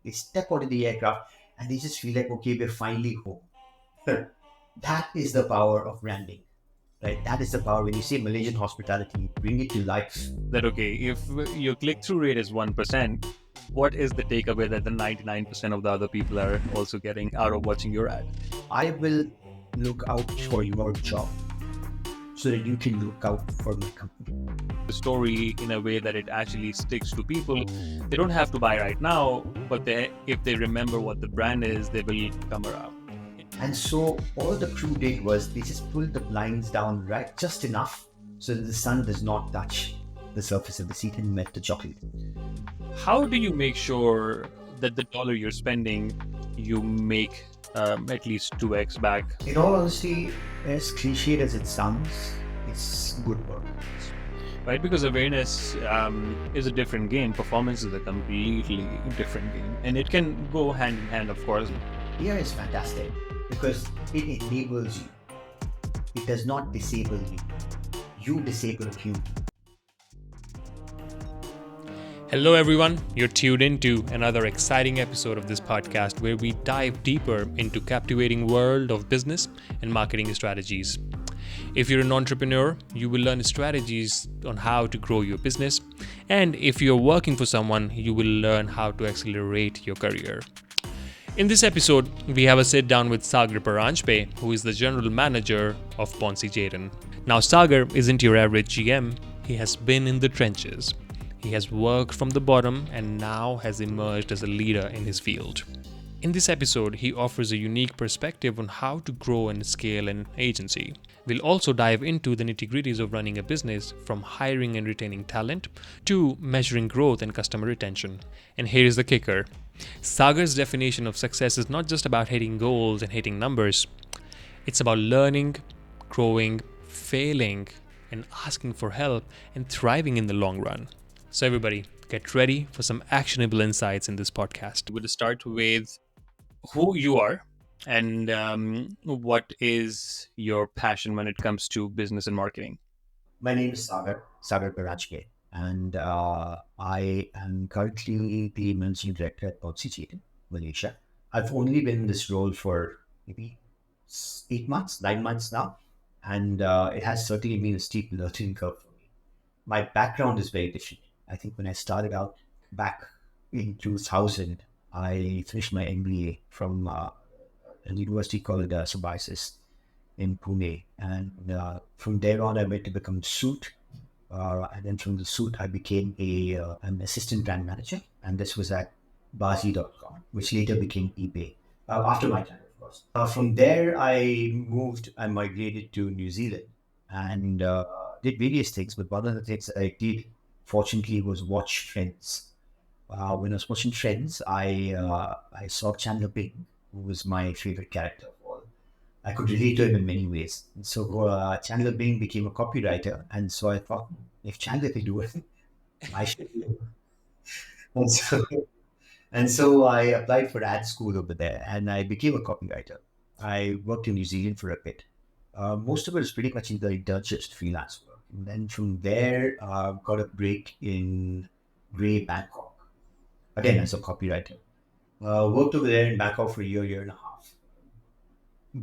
They step out of the aircraft and they just feel like, okay, we're finally home. That is the power of branding, right? That is the power. When you say Malaysian hospitality, bring it to life. That okay, if your click-through rate is 1%, what is the takeaway that the 99% of the other people are also getting out of watching your ad? I will look out for your job so that you can look out for my company. The story in a way that it actually sticks to people. They don't have to buy right now, but if they remember what the brand is, they will come around. And so all the crew did was they just pulled the blinds down right just enough so that the sun does not touch the surface of the seat and melt the chocolate. How do you make sure that the dollar you're spending, you make at least 2x back? In all honesty, as cliched as it sounds, it's good work. Right? Because awareness is a different game. Performance is a completely different game. And it can go hand in hand, of course. PR is fantastic because it enables you. It does not disable you. You disable you. Hello, everyone. You're tuned into another exciting episode of this podcast where we dive deeper into captivating world of business and marketing strategies. If you're an entrepreneur, you will learn strategies on how to grow your business. And if you're working for someone, you will learn how to accelerate your career. In this episode, we have a sit down with Sagar Paranjpe, who is the general manager of Bonsey Jaden. Now, Sagar isn't your average GM. He has been in the trenches. He has worked from the bottom and now has emerged as a leader in his field. In this episode, he offers a unique perspective on how to grow and scale an agency. We'll also dive into the nitty-gritties of running a business, from hiring and retaining talent to measuring growth and customer retention. And here is the kicker. Sagar's definition of success is not just about hitting goals and hitting numbers. It's about learning, growing, failing, and asking for help and thriving in the long run. So everybody, get ready for some actionable insights in this podcast. We'll start with who you are and what is your passion when it comes to business and marketing. My name is Sagar Paranjpe, and I am currently the managing director at Bonsey Jaden, Malaysia. I've only been in this role for maybe 8 months, 9 months now, and it has certainly been a steep learning curve for me. My background is very different. I think when I started out back in 2000, I finished my MBA from a university called Symbiosis in Pune. And from there on, I went to become suit. And then from the suit, I became an assistant brand manager. And this was at Bazi.com, which later became eBay, after my time, of course. From there, I migrated to New Zealand and did various things. But one of the things I did, fortunately, was watch Friends. When I was watching Friends, I saw Chandler Bing, who was my favorite character of all. I could relate to him in many ways. And so Chandler Bing became a copywriter, and so I thought, if Chandler can do it, I should do it. And so, and so I applied for ad school over there, and I became a copywriter. I worked in New Zealand for a bit. Most of it was pretty much in the internships, freelance work. And then from there, got a break in Grey, Bangkok, again as a copywriter. Worked over there in Bangkok for a year and a half.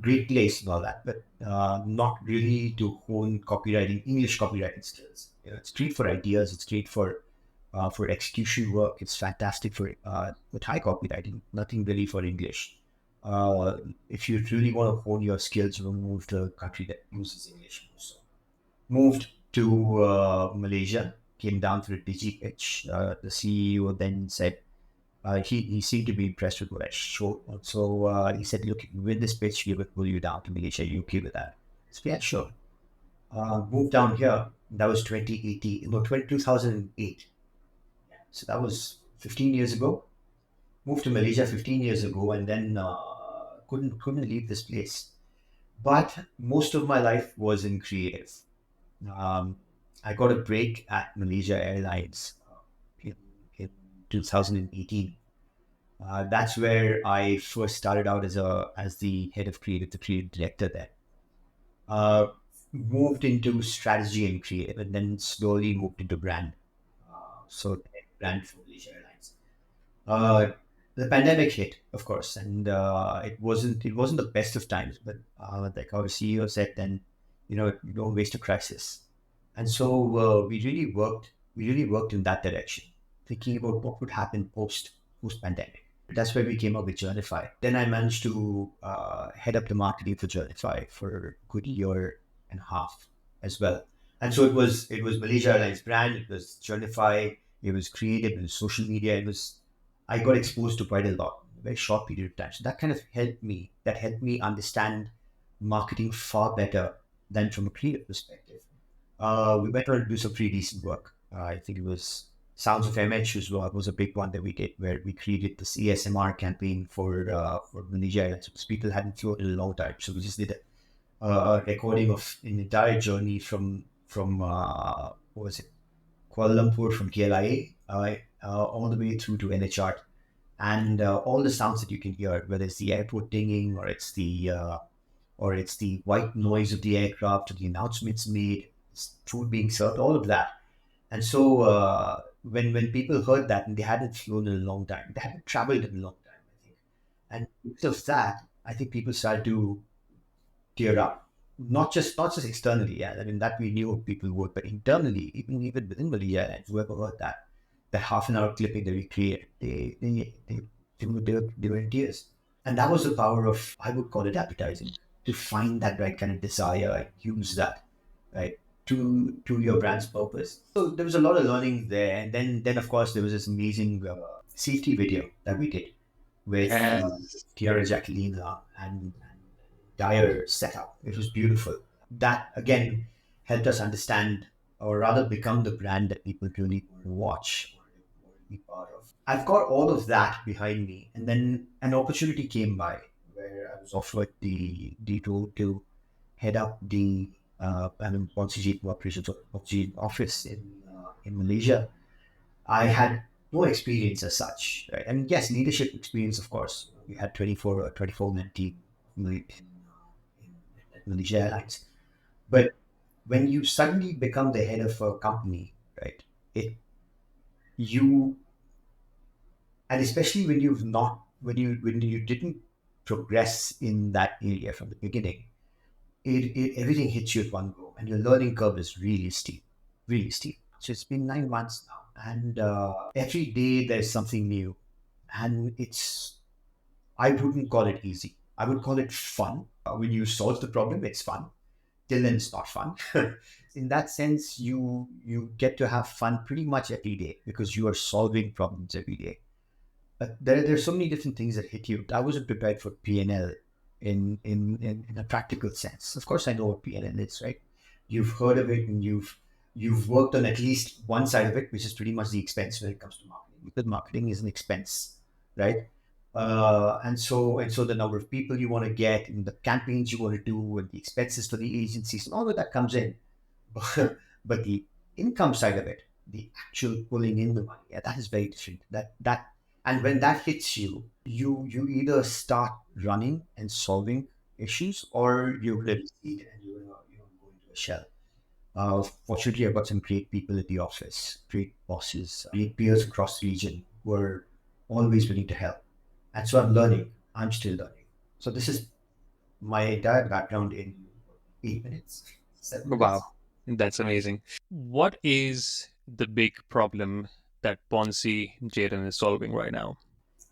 Great place and all that, but not really to hone copywriting, English copywriting skills. You know, it's great for ideas. It's great for execution work. It's fantastic for Thai copywriting. Nothing really for English. If you really want to hone your skills, you move to a country that uses English. So moved to Malaysia. Came down for a digi pitch. The CEO then said, he seemed to be impressed with what I showed. So he said, look, if you win this pitch, we will pull you down to Malaysia. Are you okay with that? I said, yeah, sure. Moved down here. That was 2018, no, 2008. So that was 15 years ago. Moved to Malaysia 15 years ago, and then couldn't leave this place. But most of my life was in creative. Um, I got a break at Malaysia Airlines in, in 2018. That's where I first started out as the head of creative, the creative director there. Uh, Moved into strategy and creative, and then slowly moved into brand. So brand for Malaysia Airlines. Uh, the pandemic hit, of course, and it wasn't the best of times. But like our CEO said, then you don't waste a crisis, and so we really worked in that direction, thinking about what would happen post pandemic. That's where we came up with Journify. Then I managed to head up the marketing for Journify for a good year and a half as well. And so it was Malaysia Airlines brand, it was Journify, it was creative, it was social media, it was I got exposed to quite a lot in a very short period of time. So that kind of helped me. That helped me understand marketing far better than from a creative perspective. We went on to do some pretty decent work. I think it was Sounds of MH was a big one that we did, where we created this ASMR campaign for Malaysia Airlines, because people hadn't flown in a long time. So we just did a recording of an entire journey from what was it, Kuala Lumpur, from KLIA, all the way through to NHR, and all the sounds that you can hear, whether it's the airport dinging, or it's the white noise of the aircraft, or the announcements made, food being served, all of that. And so when people heard that and they hadn't flown in a long time, they hadn't traveled in a long time, I think, and because of that, I think people started to tear up. Not just externally, yeah. I mean that we knew people would, but internally, even within Malaysia Airlines, whoever heard that half an hour clipping that we created, they were in tears. And that was the power of, I would call it, advertising, to find that right kind of desire and use that right to your brand's purpose. So there was a lot of learning there, and then of course there was this amazing safety video that we did with Tiara Jacqueline and Dyer setup. It was beautiful. That again helped us understand, or rather become the brand that people really want to watch or be part of. I've got all of that behind me, and then an opportunity came by where I was offered the role to head up the Bonsey Jaden operations office in Malaysia. I had no experience as such, right? And yes, leadership experience, of course. We had 24 men team in Malaysia Airlines. But when you suddenly become the head of a company, right? It you and especially when you didn't progress in that area from the beginning, everything hits you at one go, and your learning curve is really steep, really steep. So it's been 9 months now, and every day there's something new, and I wouldn't call it easy. I would call it fun. When you solve the problem, it's fun. Till then, it's not fun. In that sense, you get to have fun pretty much every day because you are solving problems every day. There's so many different things that hit you. I wasn't prepared for PNL in a practical sense. Of course, I know what PNL is, right? You've heard of it, and you've worked on at least one side of it, which is pretty much the expense when it comes to marketing, because marketing is an expense, right? And so the number of people you want to get, and the campaigns you want to do, and the expenses for the agencies, and all of that comes in. But the income side of it, the actual pulling in the money, yeah, that is very different. And when that hits you, you either start running and solving issues, or you're going to see it and you're going to go into a shell. Fortunately, I've got some great people at the office, great bosses, great peers across the region who are always willing to help. And so I'm learning. I'm still learning. So this is my entire background in 8 minutes, 7 minutes. Wow, that's amazing. What is the big problem that Bonsey Jaden is solving right now?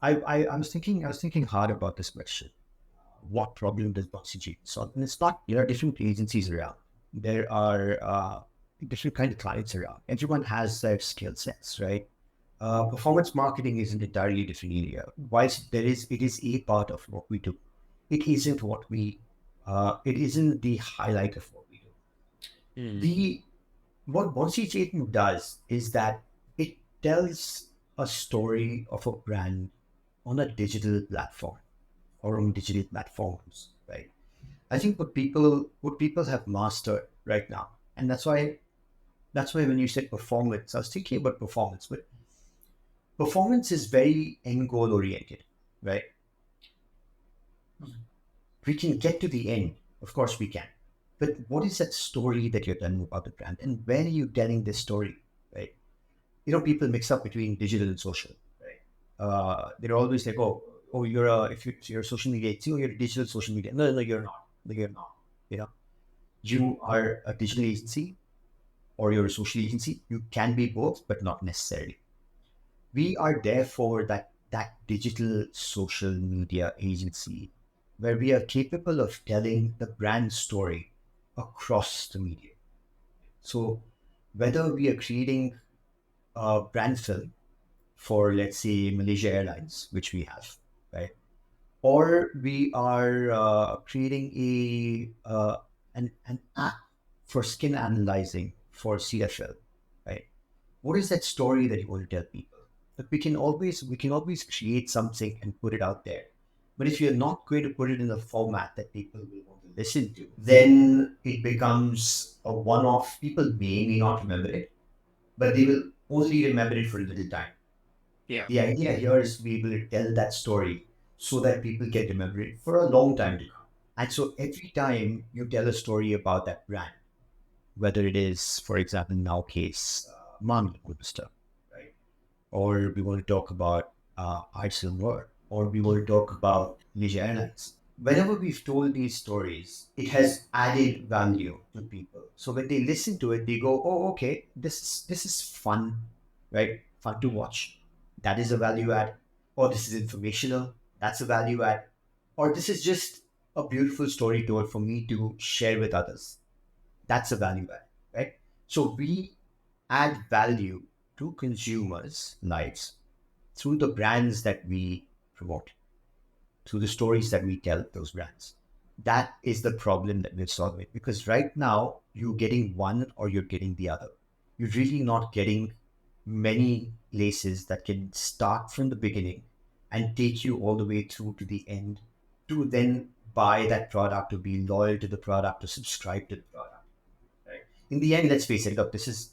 I was thinking hard about this question. What problem does Bonsey Jaden solve? And it's not, there are different agencies around. There are different kind of clients around. Everyone has their skill sets, right? Performance marketing is an entirely different area. Whilst it is a part of what we do, it isn't it isn't the highlight of what we do. What Bonsey Jaden does is that it tells a story of a brand on a digital platform or on digital platforms, right? I think what people have mastered right now, and that's why when you said performance, I was thinking about performance, but performance is very end goal oriented, right? We can get to the end, of course we can, but what is that story that you're telling about the brand, and where are you telling this story, right? People mix up between digital and social, right? they're always like, oh, you're a social media agency, or you're a digital social media. No, no, you're not. No, you're not. You know, you are a digital agency or you're a social agency. You can be both, but not necessarily. We are therefore that digital social media agency where we are capable of telling the brand story across the media. So whether we are creating a brand film for, let's say, Malaysia Airlines, which we have, right? Or we are creating an app for skin analyzing for CFL, right? What is that story that you want to tell people? That we can always create something and put it out there. But if you're not going to put it in a format that people will want to listen to, then it becomes a one-off. People may not remember it, but they will only remember it for a little time. Yeah. The idea here is to be able to tell that story so that people can remember it for a long time to come. And so every time you tell a story about that brand, whether it is, for example, in our case, Mom stuff, right? Or we want to talk about World, or we want to talk about Malaysia Airlines. Whenever we've told these stories, it has added value to people. So when they listen to it, they go, "Oh, okay, this is fun, right? Fun to watch. That is a value add. Or this is informational. That's a value add. Or this is just a beautiful story told for me to share with others. That's a value add, right? So we add value to consumers' lives through the brands that we promote, through the stories that we tell those brands. That is the problem that we're solving, because right now you're getting one or you're getting the other. You're really not getting many places that can start from the beginning and take you all the way through to the end to then buy that product, to be loyal to the product, to subscribe to the product. Right? In the end, let's face it, look, this is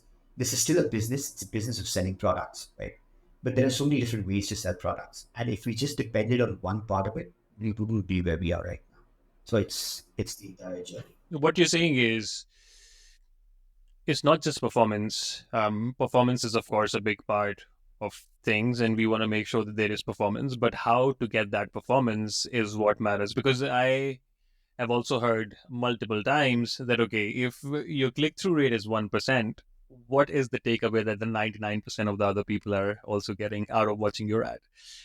still a business. It's a business of selling products, right? But there are so many different ways to sell products. And if we just depended on one part of it, we wouldn't be where we are right now. So it's the entire journey. What you're saying is it's not just performance. Performance is, of course, a big part of things, and we want to make sure that there is performance. But how to get that performance is what matters. Because I've also heard multiple times that, okay, if your click through rate is 1%, what is the takeaway that the 99% of the other people are also getting out of watching your ad?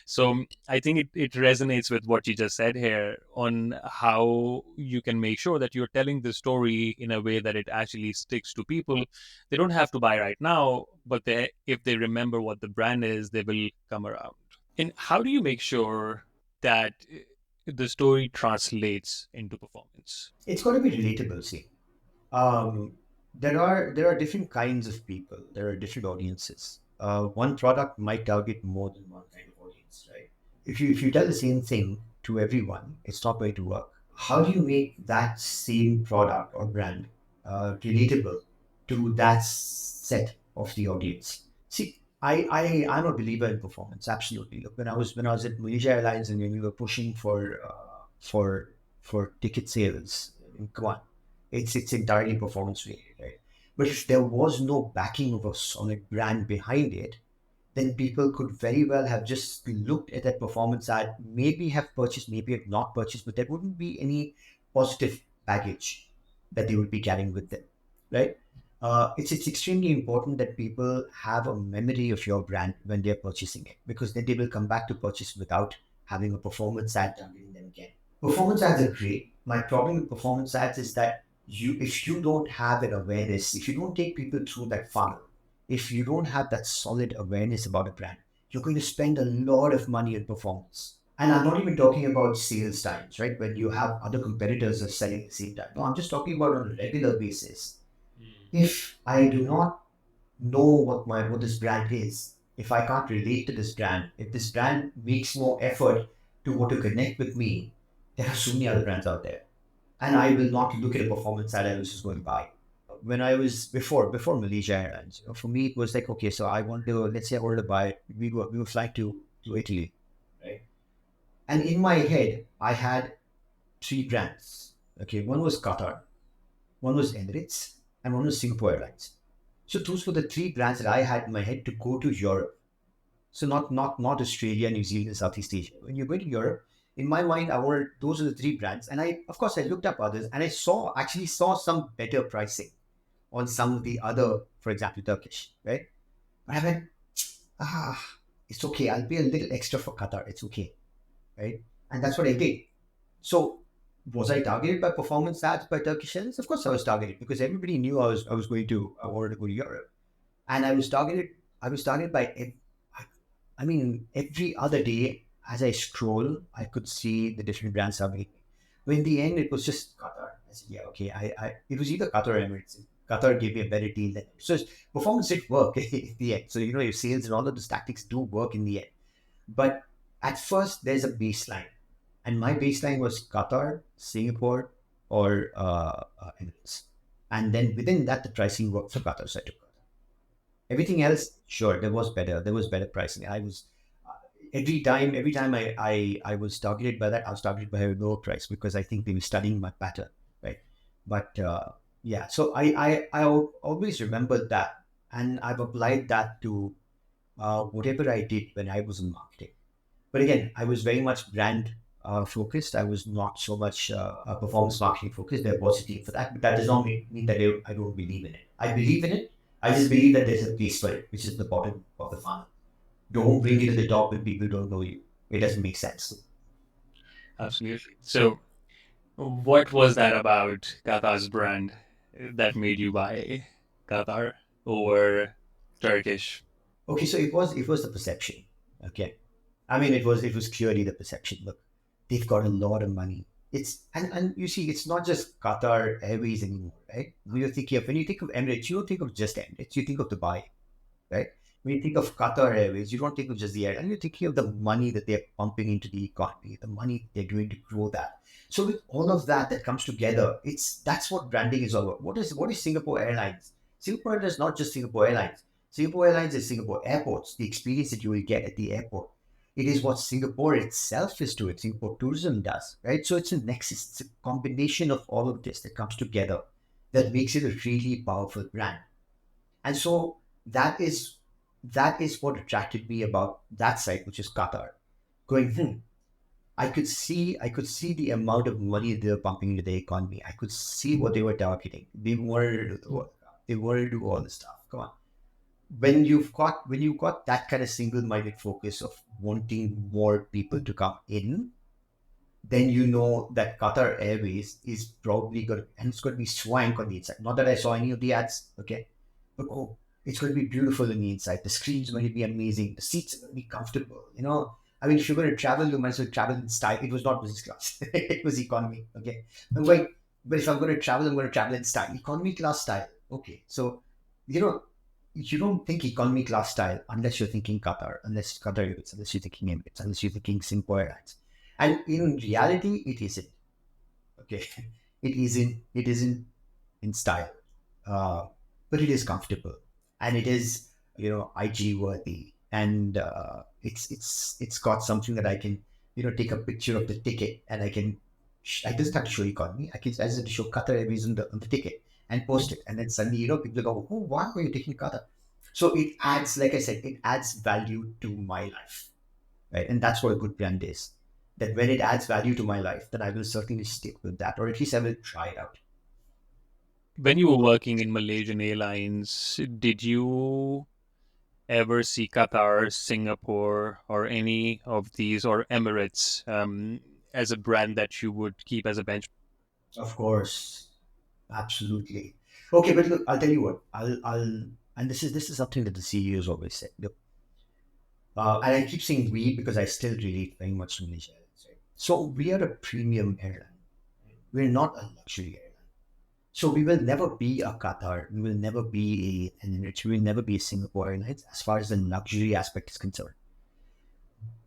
So I think it resonates with what you just said here on how you can make sure that you're telling the story in a way that it actually sticks to people. They don't have to buy right now, but if they remember what the brand is, they will come around. And how do you make sure that the story translates into performance? It's got to be relatable. See, um, there are different kinds of people. There are different audiences. One product might target more than one kind of audience, right? If you tell the same thing to everyone, it's not going to work. How do you make that same product or brand relatable to that set of the audience? See, I'm a believer in performance. Absolutely. Look, when I was at Malaysia Airlines and when we were pushing for for ticket sales, come on, it's entirely performance related, right? But if there was no backing of a solid brand behind it, then people could very well have just looked at that performance ad, maybe have purchased, maybe have not purchased, but there wouldn't be any positive baggage that they would be carrying with them, right? It's extremely important that people have a memory of your brand when they're purchasing it, because then they will come back to purchase without having a performance ad targeting them again. Performance ads are great. My problem with performance ads is that if you don't have an awareness, if you don't take people through that funnel, if you don't have that solid awareness about a brand, you're going to spend a lot of money on performance. And I'm not even talking about sales times, right? When you have other competitors are selling at the same time. No, I'm just talking about on a regular basis. If I do not know what this brand is, if I can't relate to this brand, if this brand makes more effort to want to connect with me, there are so many other brands out there. And I will not look at a performance ad I was just going by. When I was before Malaysia Airlines, for me it was like, okay, so I want to, let's say I wanted to buy, we were flying to Italy, right? And in my head I had three brands. Okay, one was Qatar, one was Emirates, and one was Singapore Airlines. So those were the three brands that I had in my head to go to Europe. So not Australia, New Zealand, Southeast Asia. When you're going to Europe, in my mind, those are the three brands. And I, of course, I looked up others, and I actually saw some better pricing on some of the other, for example, Turkish, right? But I went, it's okay. I'll pay a little extra for Qatar. It's okay, right? And that's what I did. So was I targeted by performance ads by Turkish Airlines? Of course, I was targeted because everybody knew I wanted to go to Europe, and I was targeted. I was targeted by. I mean, every other day as I scroll, I could see the different brands targeting me. But in the end, it was just Qatar. I said, yeah, okay. It was either Qatar or Emirates. Qatar gave me a better deal than so performance did work in the end. So your sales and all of those tactics do work in the end. But at first, there's a baseline. And my baseline was Qatar, Singapore, or Emirates. And then within that, the pricing worked for Qatar. So I took Qatar. Everything else, sure, there was better pricing. I was every time I was targeted by that, I was targeted by a lower price because I think they were studying my pattern, right? But yeah, so I always remembered that, and I've applied that to whatever I did when I was in marketing. But again, I was very much brand focused. I was not so much performance marketing focused. There was a team for that, but that does not mean that I don't believe in it. I believe in it. I just believe that there's a place for it, which is the bottom of the funnel. Don't bring it to the top when people don't know you. It doesn't make sense. Absolutely. So, what was that about Qatar's brand that made you buy Qatar over Turkish? Okay, so it was the perception. Okay, I mean it was clearly the perception. Look, they've got a lot of money. It's and you see, it's not just Qatar Airways anymore, right? When you think of Emirates, you don't think of just Emirates. You think of Dubai, right? When you think of Qatar Airways, you don't think of just the airline. You're thinking of the money that they're pumping into the economy, the money they're doing to grow that. So with all of that comes together, that's what branding is all about. What is Singapore Airlines? Singapore Airlines is not just Singapore Airlines. Singapore Airlines is Singapore Airports, the experience that you will get at the airport. It is what Singapore itself is doing. Singapore tourism does, right? So it's a nexus. It's a combination of all of this that comes together that makes it a really powerful brand. And so that is what attracted me about that site, which is Qatar. Going, I could see the amount of money they were pumping into the economy. I could see what they were targeting. They wanted to do the work. They wanted to do all the stuff. Come on. When you've got that kind of single-minded focus of wanting more people to come in, then you know that Qatar Airways is probably going to, and it's going to be swank on the inside. Not that I saw any of the ads, okay? But it's going to be beautiful on the inside. The screen's going to be amazing. The seats are going to be comfortable. I mean, if you're going to travel, you might as well travel in style. It was not business class. It was economy, okay? But if I'm going to travel, I'm going to travel in style. Economy class style. Okay. So, you don't think economy class style unless you're thinking Qatar, unless Qatar Airways, unless you're thinking Emirates, unless you're thinking Singapore Airlines. And in reality, it isn't. Okay. It isn't in style. But it is comfortable. And it is, IG worthy. And it's got something that I can, take a picture of the ticket and I just have to show economy. I just have to show Qatar Airways on the ticket and post it. And then suddenly, people go, oh, why were you taking Qatar? So it adds, like I said, it adds value to my life, right? And that's what a good brand is. That when it adds value to my life, then I will certainly stick with that, or at least I will try it out. When you were working in Malaysian Airlines, did you ever see Qatar, Singapore, or any of these, or Emirates as a brand that you would keep as a benchmark? Of course, absolutely. Okay, but look, I'll tell you what. And this is something that the CEOs always said. Look, and I keep saying we because I still relate very much to Malaysia Airlines. Right? So we are a premium airline. We're not a luxury airline. So we will never be a Qatar. We will never be an Emirates. We will never be a Singapore Airlines as far as the luxury aspect is concerned.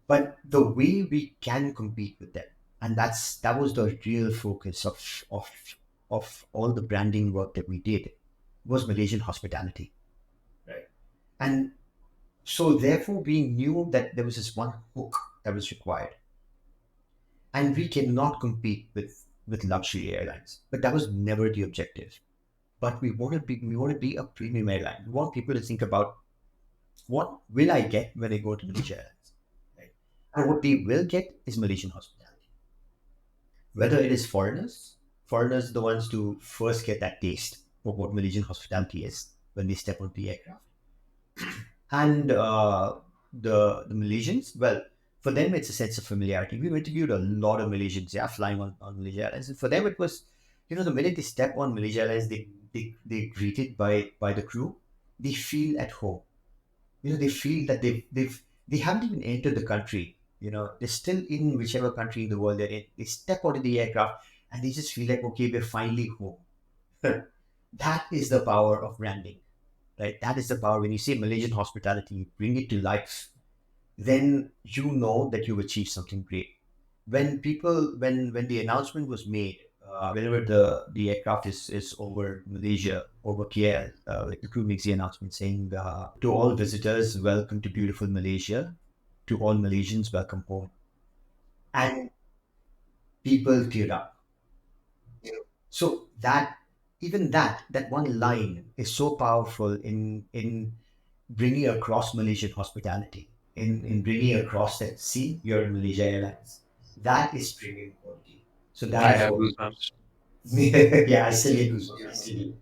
But the way we can compete with them, and that was the real focus of all the branding work that we did, was Malaysian hospitality, right? And so therefore we knew that there was this one hook that was required, and we cannot compete with luxury airlines. But that was never the objective. But we want to be a premium airline. We want people to think about What will I get when I go to Malaysia Airlines? Right? And what they will get is Malaysian hospitality. Whether it is foreigners are the ones to first get that taste of what Malaysian hospitality is when they step on the aircraft. And the Malaysians, well, for them it's a sense of familiarity. We've interviewed a lot of Malaysians, yeah, flying on Malaysia Airlines, and for them it was, the minute they step on Malaysia Airlines, they greeted by the crew, they feel at home. They feel that they haven't even entered the country. They're still in whichever country in the world they're in. They step out of the aircraft and they just feel like, okay, we're finally home. That is the power of branding, right? That is the power. When you say Malaysian hospitality, you bring it to life, then you know that you've achieved something great. When the announcement was made, whenever the aircraft is over Malaysia, over KL, like the crew makes the announcement saying, to all visitors, welcome to beautiful Malaysia. To all Malaysians, welcome home. And people teared up. So that one line is so powerful in bringing across Malaysian hospitality, in bringing across that, see, you're in Malaysia Airlines. That is premium quality. So I that is have what goosebumps. yeah, I still get goosebumps. I still do.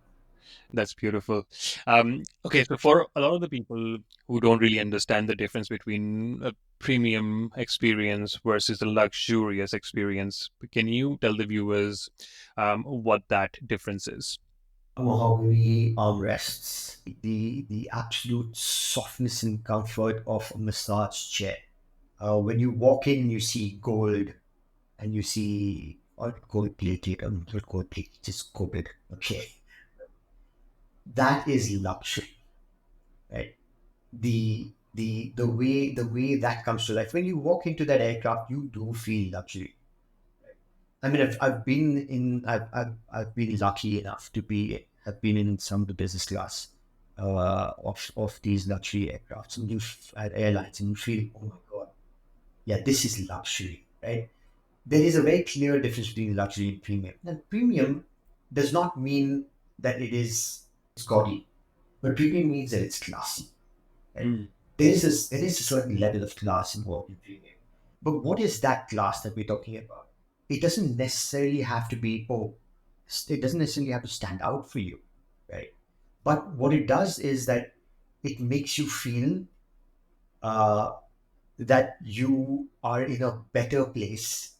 That's beautiful. Okay, so for a lot of the people who don't really understand the difference between a premium experience versus a luxurious experience, can you tell the viewers what that difference is? Mahogany armrests, the absolute softness and comfort of a massage chair. When you walk in, you see gold, and you see gold plated, not gold plated, just gold. Okay, that is luxury, right? The way that comes to life when you walk into that aircraft, you do feel luxury. I mean, I've been lucky enough to have been in some of the business class of these luxury aircrafts, and at airlines, and you feel, oh my god, yeah, this is luxury, right? There is a very clear difference between luxury and premium. And premium does not mean that it's gaudy, but premium means that it's classy. Right? There is a certain level of class involved in premium. But what is that class that we're talking about? It doesn't necessarily have to be, it doesn't necessarily have to stand out for you, right? But what it does is that it makes you feel uh, that you are in a better place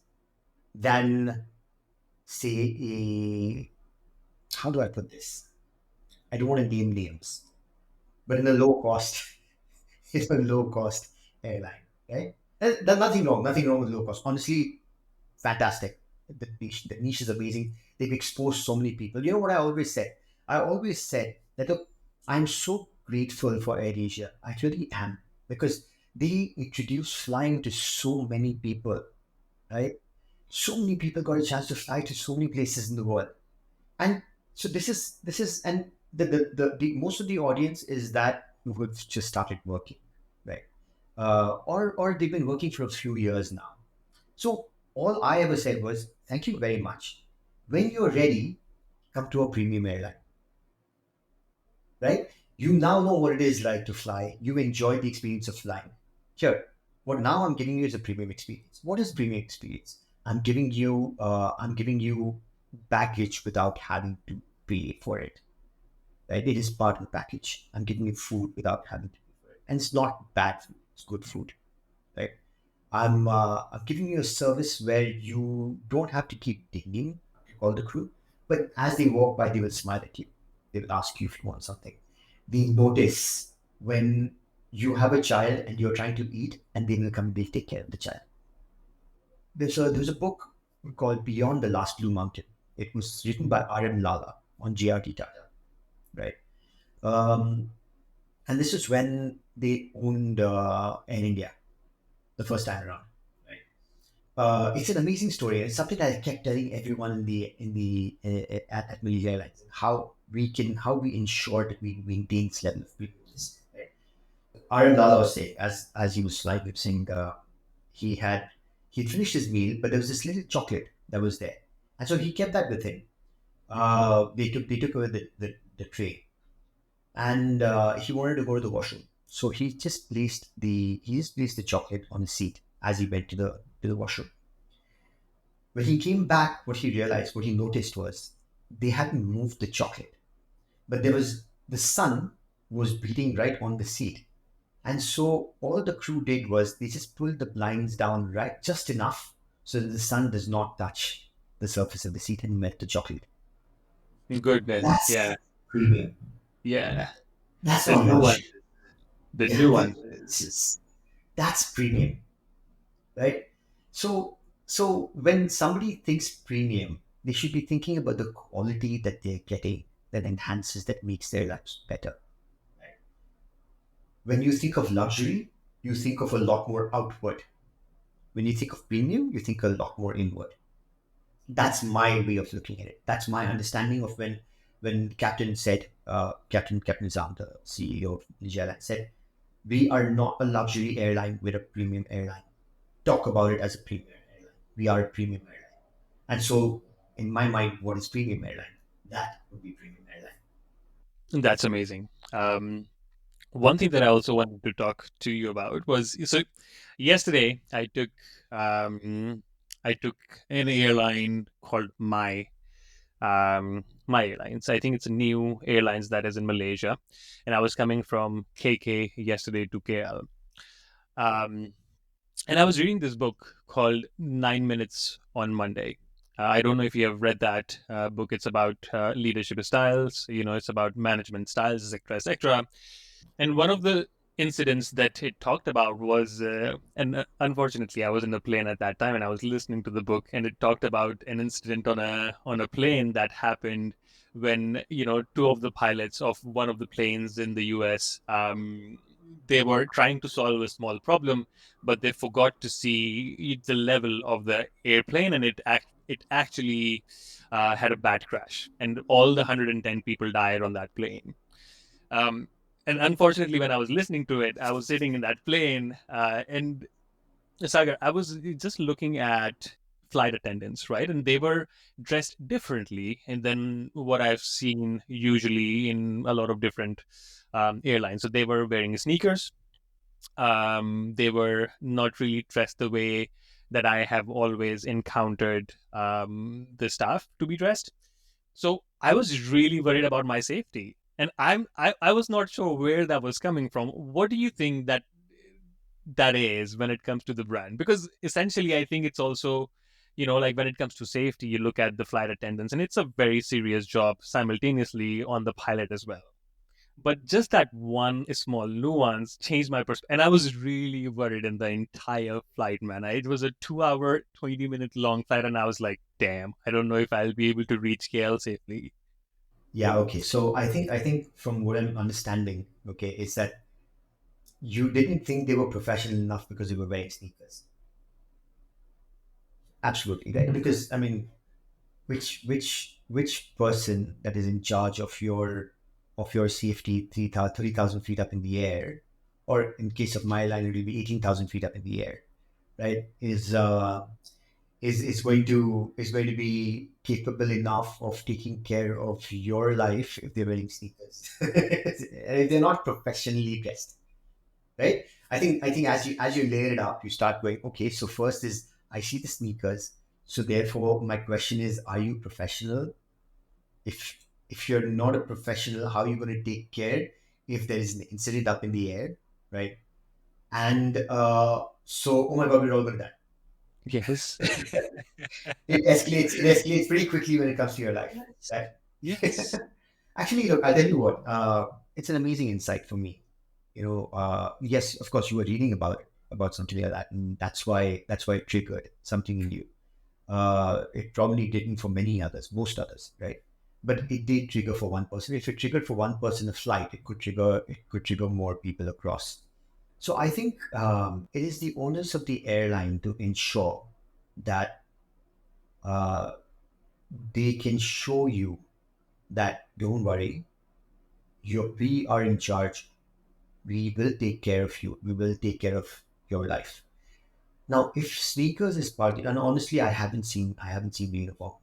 than, say, how do I put this? I don't want to name names, but in a low cost, it's a low cost airline, right? And there's nothing wrong with low cost. Honestly, fantastic. The niche is amazing. They've exposed so many people. You know what I always said? I always said that, look, I'm so grateful for AirAsia. I really am, because they introduced flying to so many people, right? So many people got a chance to fly to so many places in the world. And so this is and the most of the audience is that who have just started working, right? Or they've been working for a few years now. So all I ever said was, thank you very much. When you're ready, come to a premium airline, right? You now know what it is like to fly. You enjoy the experience of flying. Here, what now I'm giving you is a premium experience. What is premium experience? I'm giving you baggage without having to pay for it. Right? It is part of the package. I'm giving you food without having to pay for it, and it's not bad food. It's good food, right? I'm giving you a service where you don't have to keep dinging to call the crew, but as they walk by, they will smile at you. They will ask you if you want something. They notice when you have a child and you're trying to eat, and they will come. They'll take care of the child. There's a book called Beyond the Last Blue Mountain. It was written by Aryan Lala on JRT Tata, right? Um, and this is when they owned Air India the first time around. Right? It's an amazing story. It's something that I kept telling everyone at Malaysia Airlines, how we ensure that we maintain this level of premiumness. Right? Aryan Lala was saying, as he was flying, he was saying he had he'd finished his meal, but there was this little chocolate that was there, and so he kept that with him. They took away the tray, and he wanted to go to the washroom. So he just placed the chocolate on the seat as he went to the washroom. When he came back, what he noticed was they hadn't moved the chocolate, but the sun was beating right on the seat. And so all the crew did was they just pulled the blinds down right just enough so that the sun does not touch the surface of the seat and melt the chocolate. Goodness. That's Yeah. premium. Yeah. That's The not nuance. luxury. The Yeah, nuances. that's premium, right? So so when somebody thinks premium, they should be thinking about the quality that they're getting that enhances, that makes their lives better. When you think of luxury, you think of a lot more outward. When you think of premium, you think a lot more inward. That's my way of looking at it. That's my understanding of when Captain said, Captain Zhang, the CEO of Malaysia Airlines, said, "We are not a luxury airline; we're a premium airline. Talk about it as a premium airline. We are a premium airline." And so, in my mind, what is premium airline? That would be premium airline. That's amazing. One thing that I also wanted to talk to you about was so yesterday I took an airline called My Airlines. I think it's a new airlines that is in Malaysia, and I was coming from KK yesterday to KL. Um, and I was reading this book called 9 Minutes on Monday. I don't know if you have read that book. It's about leadership styles. It's about management styles, etc., etc. And one of the incidents that it talked about was, and unfortunately, I was in a plane at that time, and I was listening to the book, and it talked about an incident on a plane that happened when two of the pilots of one of the planes in the U.S. They were trying to solve a small problem, but they forgot to see the level of the airplane, and it actually had a bad crash, and all the 110 people died on that plane. Um, and unfortunately, when I was listening to it, I was sitting in that plane, and Sagar, I was just looking at flight attendants, right? And they were dressed differently and than what I've seen usually in a lot of different airlines. So they were wearing sneakers. They were not really dressed the way that I have always encountered the staff to be dressed. So I was really worried about my safety. And I was not sure where that was coming from. What do you think that is when it comes to the brand? Because essentially I think it's also, like when it comes to safety, you look at the flight attendants and it's a very serious job simultaneously on the pilot as well. But just that one small nuance changed my perspective. And I was really worried in the entire flight, man. It was a 2 hour, 20-minute long flight. And I was like, damn, I don't know if I'll be able to reach KL safely. Yeah. Okay. So I think from what I'm understanding, okay, is that you didn't think they were professional enough because they were wearing sneakers. Absolutely, right? Because I mean, which person that is in charge of your safety 30,000 feet up in the air, or in case of my line, it will be 18,000 feet up in the air, right? Is going to be capable enough of taking care of your life if they're wearing sneakers, if they're not professionally dressed, right? I think as you layer it up, you start going, okay, so first is I see the sneakers. So therefore my question is, are you professional? If you're not a professional, how are you going to take care if there is an incident up in the air, right? And so, oh my god, we're all going to die. Yes. It escalates pretty quickly when it comes to your life, right? Yes. Actually, look, I'll tell you what. It's an amazing insight for me. Yes, of course, you were reading about something like that, and that's why it triggered something in you. It probably didn't for many others, most others, right? But it did trigger for one person. If it triggered for one person a flight, it could trigger more people across. So I think it is the owners of the airline to ensure that uh, they can show you that don't worry, we are in charge. We will take care of you. We will take care of your life. Now, if sneakers is part, and honestly, I haven't seen the uniform.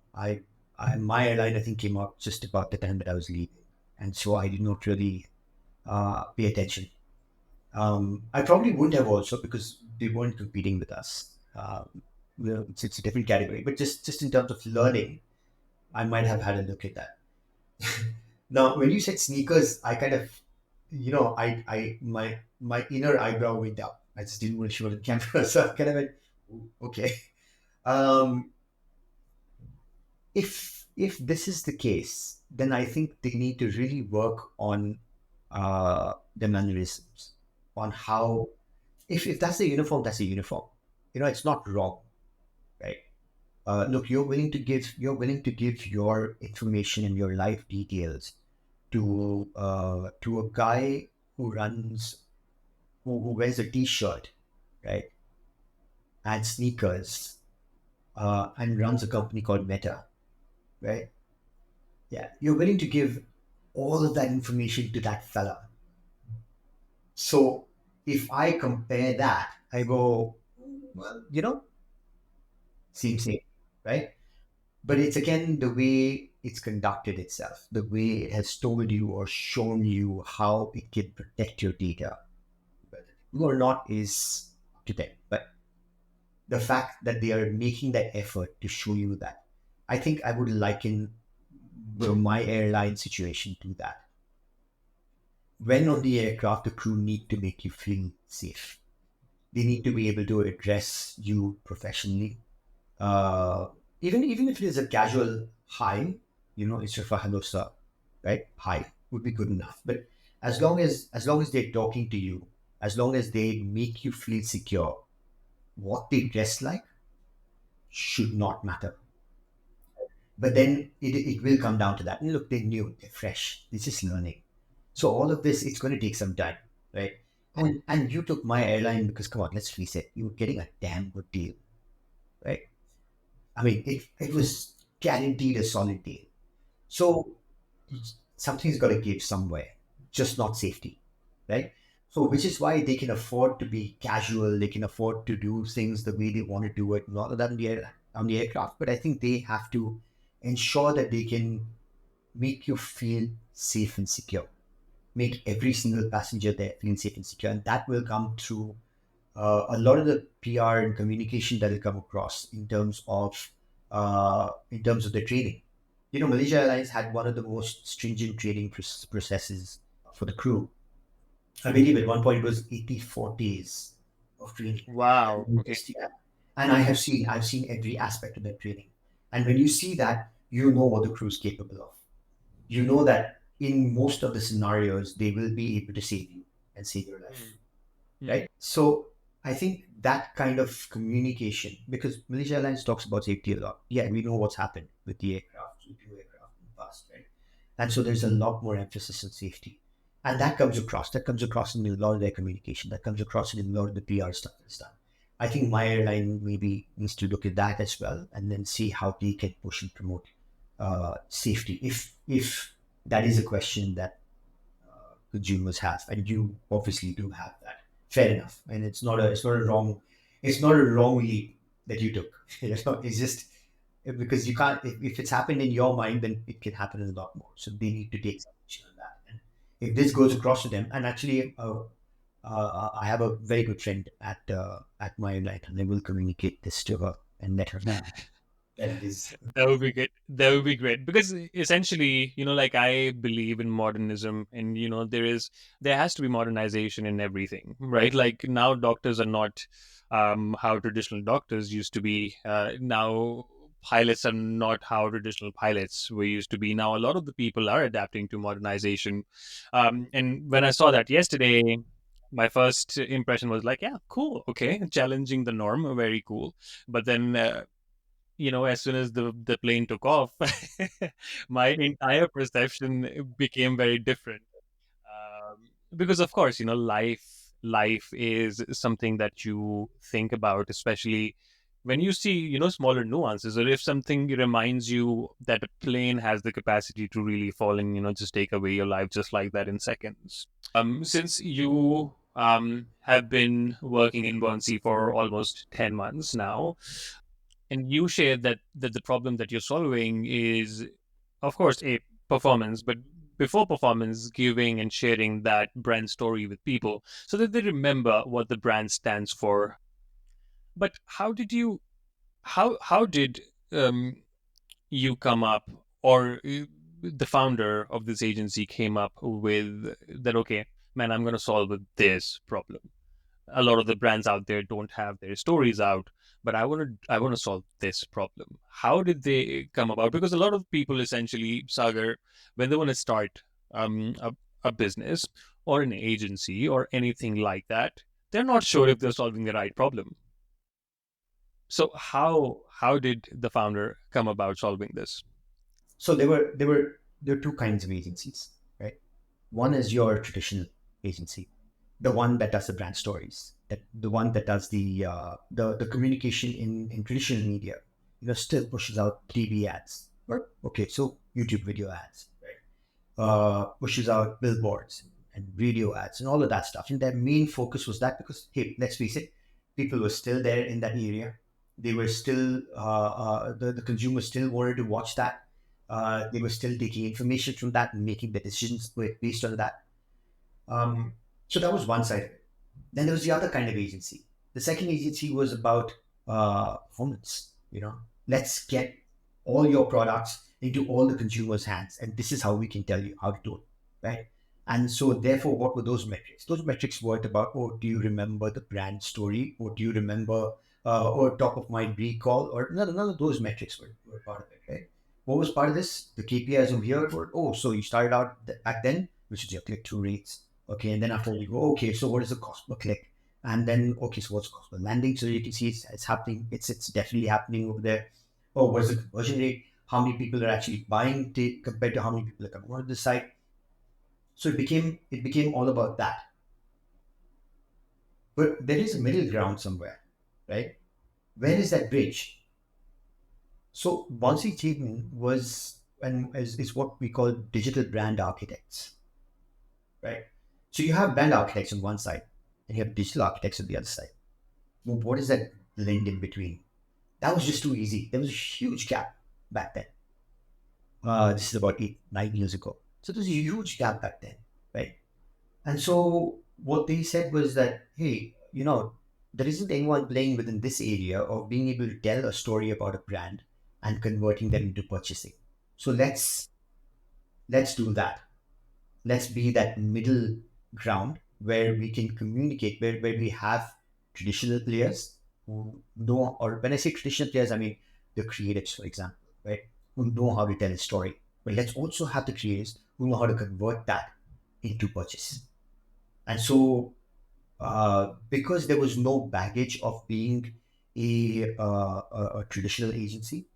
My airline I think came out just about the time that I was leaving, and so I did not really pay attention. I probably wouldn't have also because they weren't competing with us. It's a different category, but just in terms of learning, I might have had a look at that. Now, when you said sneakers, I kind of, my inner eyebrow went up. I just didn't want to show it on camera, so I kind of went, "Ooh, okay." Um, if this is the case, then I think they need to really work on the mannerisms, on how if that's a uniform, that's a uniform. It's not wrong, right? Look, you're willing to give your information and your life details to a guy who runs who wears a t-shirt, right, and sneakers, and runs a company called Meta, right? Yeah, you're willing to give all of that information to that fella. So if I compare that, I go, well, same, right? But it's again the way it's conducted itself, the way it has told you or shown you how it can protect your data. Whether you or not is up to them. But the fact that they are making that effort to show you that, I think I would liken my airline situation to that. When on the aircraft, the crew need to make you feel safe. They need to be able to address you professionally. Uh, even if it is a casual hi, it's your hello sir, right? Hi would be good enough. But as long as they're talking to you, as long as they make you feel secure, what they dress like should not matter. But then it will come down to that. And look, they're new, they're fresh, they're just learning. So all of this, it's going to take some time, right? And you took my airline because, come on, let's face it, you were getting a damn good deal, right? I mean, it was guaranteed a solid deal. So something's got to give somewhere, just not safety, right? So which is why they can afford to be casual. They can afford to do things the way they want to do it, not that on the aircraft. But I think they have to ensure that they can make you feel safe and secure, make every single passenger there feel safe and secure, and that will come through a lot of the PR and communication that will come across in terms of the training. Malaysia Airlines had one of the most stringent training processes for the crew. I believe at one point it was 84 days of training. Wow. Okay. And I've seen every aspect of that training. And when you see that, you know what the crew is capable of. You know that in most of the scenarios, they will be able to save you and save your life. Right? So I think that kind of communication, because Malaysia Airlines talks about safety a lot. Yeah, we know what's happened with the aircraft, with your aircraft in the past, right? And so there's a lot more emphasis on safety. And that comes across. That comes across in a lot of their communication. That comes across in a lot of the PR stuff that's done. I think my airline maybe needs to look at that as well, and then see how they can push and promote safety, if that is a question that consumers have, and you obviously do have that. Fair enough, and it's not a wrong leap that you took. It's just because you can't. If it's happened in your mind, then it can happen in a lot more. So they need to take some action on that. And if this goes across to them, and actually, I have a very good friend at my airline, and I will communicate this to her and let her know that it is. That would be great. That would be great because essentially, like I believe in modernism, and there has to be modernization in everything, right? Like now, doctors are not how traditional doctors used to be. Now, pilots are not how traditional pilots were used to be. Now, a lot of the people are adapting to modernization, and when I saw that yesterday. My first impression was like, yeah, cool, okay, challenging the norm, very cool. But then as soon as the plane took off, my entire perception became very different. Because of course, life is something that you think about, especially when you see, smaller nuances, or if something reminds you that a plane has the capacity to really fall and, just take away your life just like that in seconds. Since you have been working in Bonsey for almost 10 months now, and you shared that the problem that you're solving is, of course, a performance, but before performance, giving and sharing that brand story with people so that they remember what the brand stands for. But how did um, you come up, or the founder of this agency came up with that? Okay, man, I'm going to solve this problem. A lot of the brands out there don't have their stories out, but I want to solve this problem. How did they come about? Because a lot of people, essentially, Sagar, when they want to start a business or an agency or anything like that, they're not sure if they're solving the right problem. So how did the founder come about solving this? So there were two kinds of agencies, right? One is your traditional agency, the one that does the brand stories, that the one that does the communication in traditional media. Still pushes out TV ads, or okay, so YouTube video ads, right? Pushes out billboards and radio ads and all of that stuff. And their main focus was that because, hey, let's face it, people were still there in that area. They were still, the consumers still wanted to watch that. They were still taking information from that and making their decisions based on that. So that was one side of it. Then there was the other kind of agency. The second agency was about performance. Let's get all your products into all the consumers' hands, and this is how we can tell you how to do it, right? And so, therefore, what were those metrics? Those metrics weren't about, oh, do you remember the brand story, or do you remember, or top of mind recall, or none of those metrics were part of it, right? What was part of this? The KPIs over here were, oh, so you started out back then, which is your click-through rates, okay, and then after you go, okay, so what is the cost per click? And then, okay, so what's the cost per landing? So you can see it's happening. It's definitely happening over there. Oh, what's the conversion rate? How many people are actually buying compared to how many people are coming on the site? So it became all about that. But there is a middle ground somewhere, right? Where is that bridge? So Bonsey Jaden was and is what we call digital brand architects, right? So you have brand architects on one side, and you have digital architects on the other side. Well, what is that blend in between? That was just too easy. There was a huge gap back then. This is about 8, 9 years ago. So there's a huge gap back then, right? And so what they said was that, hey, there isn't anyone playing within this area of being able to tell a story about a brand and converting them into purchasing. So let's do that. Let's be that middle ground where we can communicate, where we have traditional players who know, or when I say traditional players, I mean the creatives, for example, right? Who know how to tell a story. But let's also have the creators who know how to convert that into purchase. And so, because there was no baggage of being a traditional agency,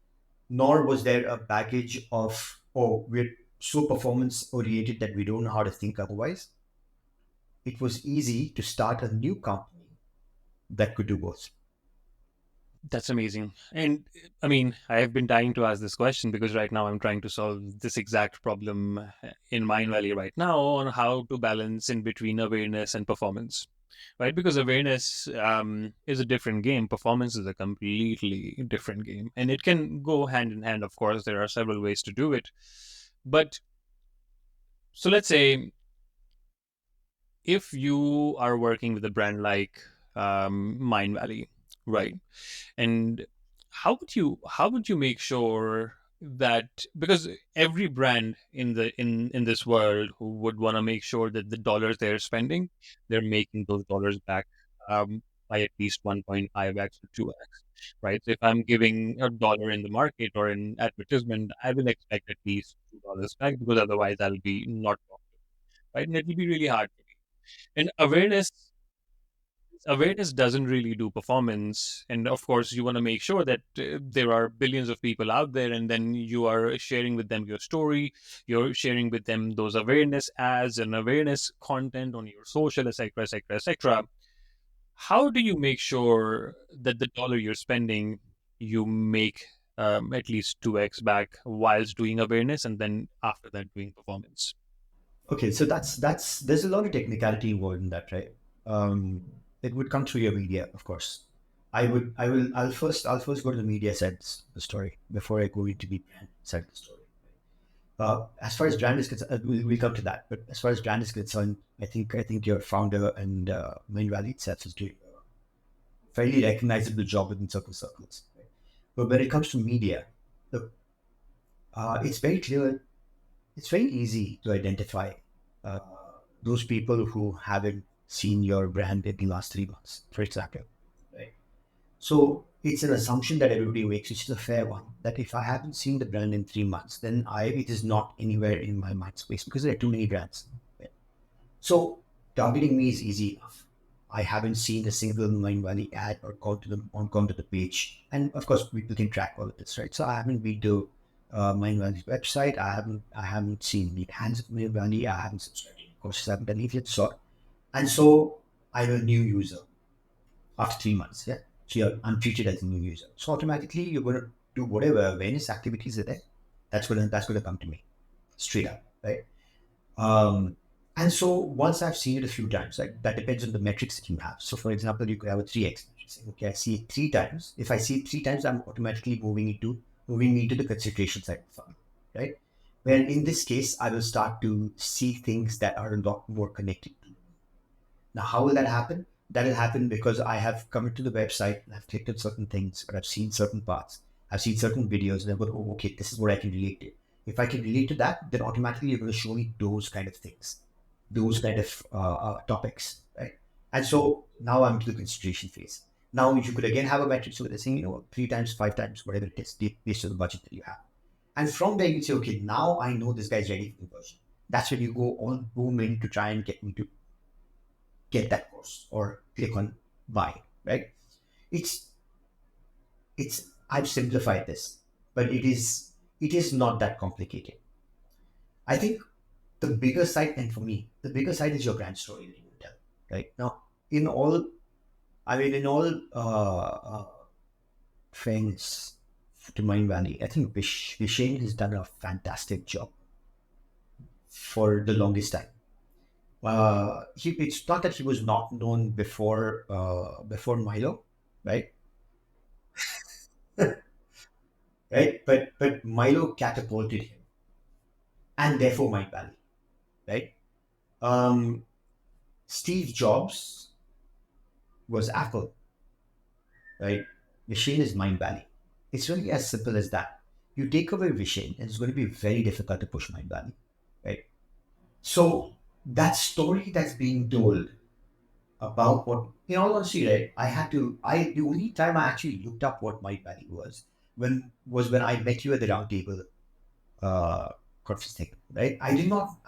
nor was there a baggage of, oh, we're so performance oriented that we don't know how to think otherwise. It was easy to start a new company that could do both. That's amazing. And I mean, I have been dying to ask this question because right now I'm trying to solve this exact problem in Mind Valley right now on how to balance in between awareness and performance, right? Because awareness is a different game, performance is a completely different game, and it can go hand in hand. Of course, there are several ways to do it. But so let's say if you are working with a brand like Mind Valley, right? And how would you make sure that, because every brand in this world who would want to make sure that the dollars they're spending, they're making those dollars back by at least 1.5x or 2x, right? So if I'm giving $1 in the market or in advertisement, I will expect at least $2 back, because otherwise I'll be not profitable, right? And it will be really hard for me. And awareness doesn't really do performance. And of course, you want to make sure that there are billions of people out there, and then you are sharing with them your story, you're sharing with them those awareness ads and awareness content on your social, etc., etc., etc. How do you make sure that the dollar you're spending, you make at least 2x back whilst doing awareness, and then after that doing performance? Okay, so that's there's a lot of technicality involved in that, right? Um, it would come through your media, of course. I'll first go to the media side of the story before I go into the brand side of the story. As far as brand is concerned, we'll come to that. But as far as brand is concerned, I think your founder and Mind Valley itself is doing a fairly recognizable job within certain circles. Right? But when it comes to media, look, it's very clear. It's very easy to identify uh, those people who haven't seen your brand in the last 3 months, for example. Right? So it's an assumption that everybody makes, which is a fair one, that if I haven't seen the brand in 3 months, then it is not anywhere in my mind space because there are too many brands. Right? So targeting me is easy enough. I haven't seen a single Mind Valley ad or gone to the page, and of course people can track all of this, right? So I haven't been to Mind Valley's website. I haven't seen the hands of Mind Valley. I haven't subscribed to any courses. I haven't done anything. And so I'm a new user after 3 months. Yeah, so I'm treated as a new user. So automatically you're going to do whatever awareness activities are there. That's gonna come to me straight up, right? And so once I've seen it a few times, like that depends on the metrics that you have. So for example, you could have a 3x. Okay, I see it 3 times. If I see it 3 times, I'm automatically moving into the consideration side of the funnel, right? Where in this case, I will start to see things that are a lot more connected to. Now, how will that happen? That will happen because I have come into the website and I've clicked on certain things, or I've seen certain parts, I've seen certain videos, and I've gone, oh, okay, this is what I can relate to. If I can relate to that, then automatically you're going to show me those kind of things, those kind of topics, right? And so now I'm to the consideration phase. Now you could again have a metric, so they're saying, 3 times, 5 times, whatever it is, based on the budget that you have. And from there you say, okay, now I know this guy's ready for conversion. That's when you go on boom in to try and get me to get that course or click on buy, right? It's I've simplified this, but it is not that complicated. I think the bigger side, and for me, the bigger side is your brand story that you will tell, right? Now, in all fairness to Mind Valley, I think Vishen has done a fantastic job for the longest time. It's not that he was not known before Milo, right? Right? But Milo catapulted him, and therefore Mind Valley, right? Um, Steve Jobs was Apple, right? Vishen is Mind Valley. It's really as simple as that. You take away Vishen, and it's going to be very difficult to push Mind Valley, right? So that story that's being told about what, in all honesty, right? The only time I actually looked up what Mind Valley was when I met you at the round table conference thing, right? I did not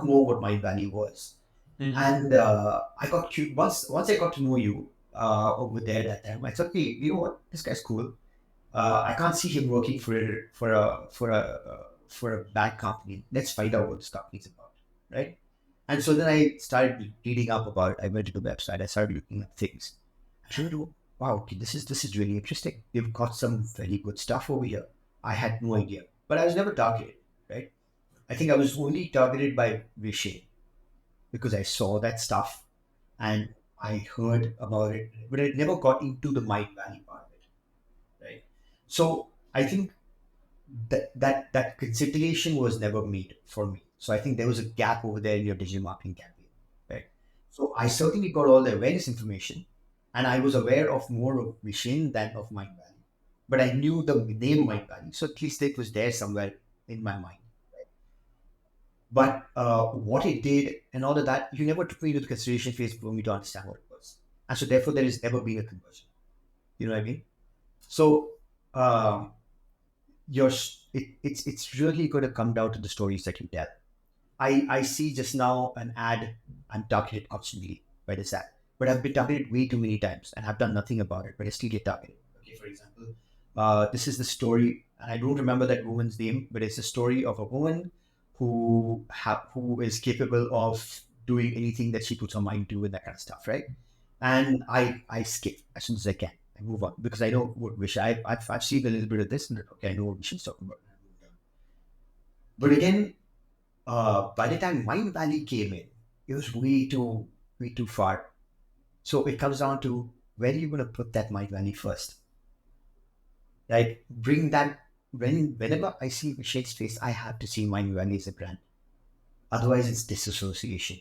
know what Mind Valley was. And I got cute once I got to know you over there that time. I thought, hey, you know what, this guy's cool. I can't see him working for a bad company. Let's find out what this company's about, right? And so then I started reading up about it. I went to the website. I started looking at things. I said, wow, okay, this is really interesting. They've got some very good stuff over here. I had no idea, but I was never targeted, right? I think I was only targeted by Vishen because I saw that stuff and I heard about it, but I never got into the Mind Valley part of it, right? So I think that consideration was never made for me. So I think there was a gap over there in your digital marketing campaign, right? So I certainly got all the awareness information, and I was aware of more of Vishen than of Mind Valley, but I knew the name Mind Valley, so at least it was there somewhere in my mind. But what it did and all of that, you never took me to the consideration phase for me to understand what it was. And so therefore there has never been a conversion. You know what I mean? So it's really going to come down to the stories that you tell. I see just now an ad, I'm targeted constantly by this ad, but I've been targeted way too many times and I've done nothing about it, but I still get targeted. Okay, for example, this is the story, and I don't remember that woman's name, but it's a story of a woman who is capable of doing anything that she puts her mind to and that kind of stuff, right? And I skip as soon as I can. I move on because I know what I've seen a little bit of this, and okay, I know what Vishen's talking about. But again, by the time Mind Valley came in, it was way too far. So it comes down to where are you going to put that Mind Valley first? Like bring that whenever I see Vishal's face, I have to see Mind Valley as a brand. Otherwise, it's disassociation.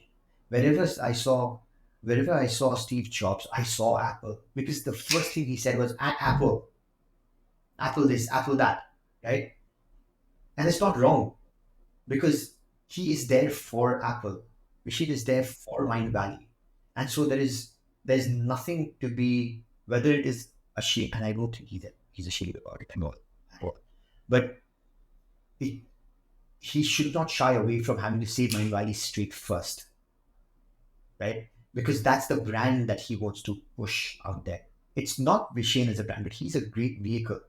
Wherever I saw, wherever I saw Steve Jobs, I saw Apple, because the first thing he said was Apple, Apple this, Apple that, right? And it's not wrong, because he is there for Apple. Rashid is there for Mind Valley. And so there's nothing to be, whether it is a shame, and I don't think he's ashamed about it at all. But he should not shy away from having to say Mind Valley straight first, right? Because that's the brand that he wants to push out there. It's not Vishen as a brand, but he's a great vehicle.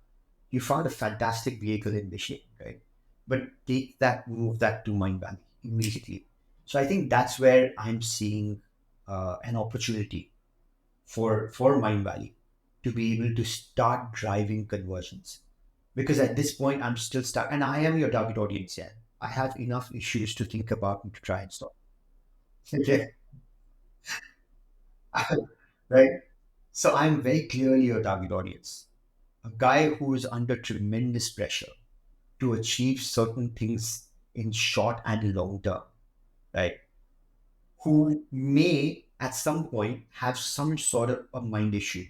You found a fantastic vehicle in Vishen, right? But take that, move that to Mind Valley immediately. So I think that's where I'm seeing an opportunity for Mind Valley to be able to start driving conversions. Because at this point, I'm still stuck, and I am your target audience. Yeah, I have enough issues to think about and to try and stop. Okay, right. So I'm very clearly your target audience, a guy who is under tremendous pressure to achieve certain things in short and long term, right? Who may at some point have some sort of a mind issue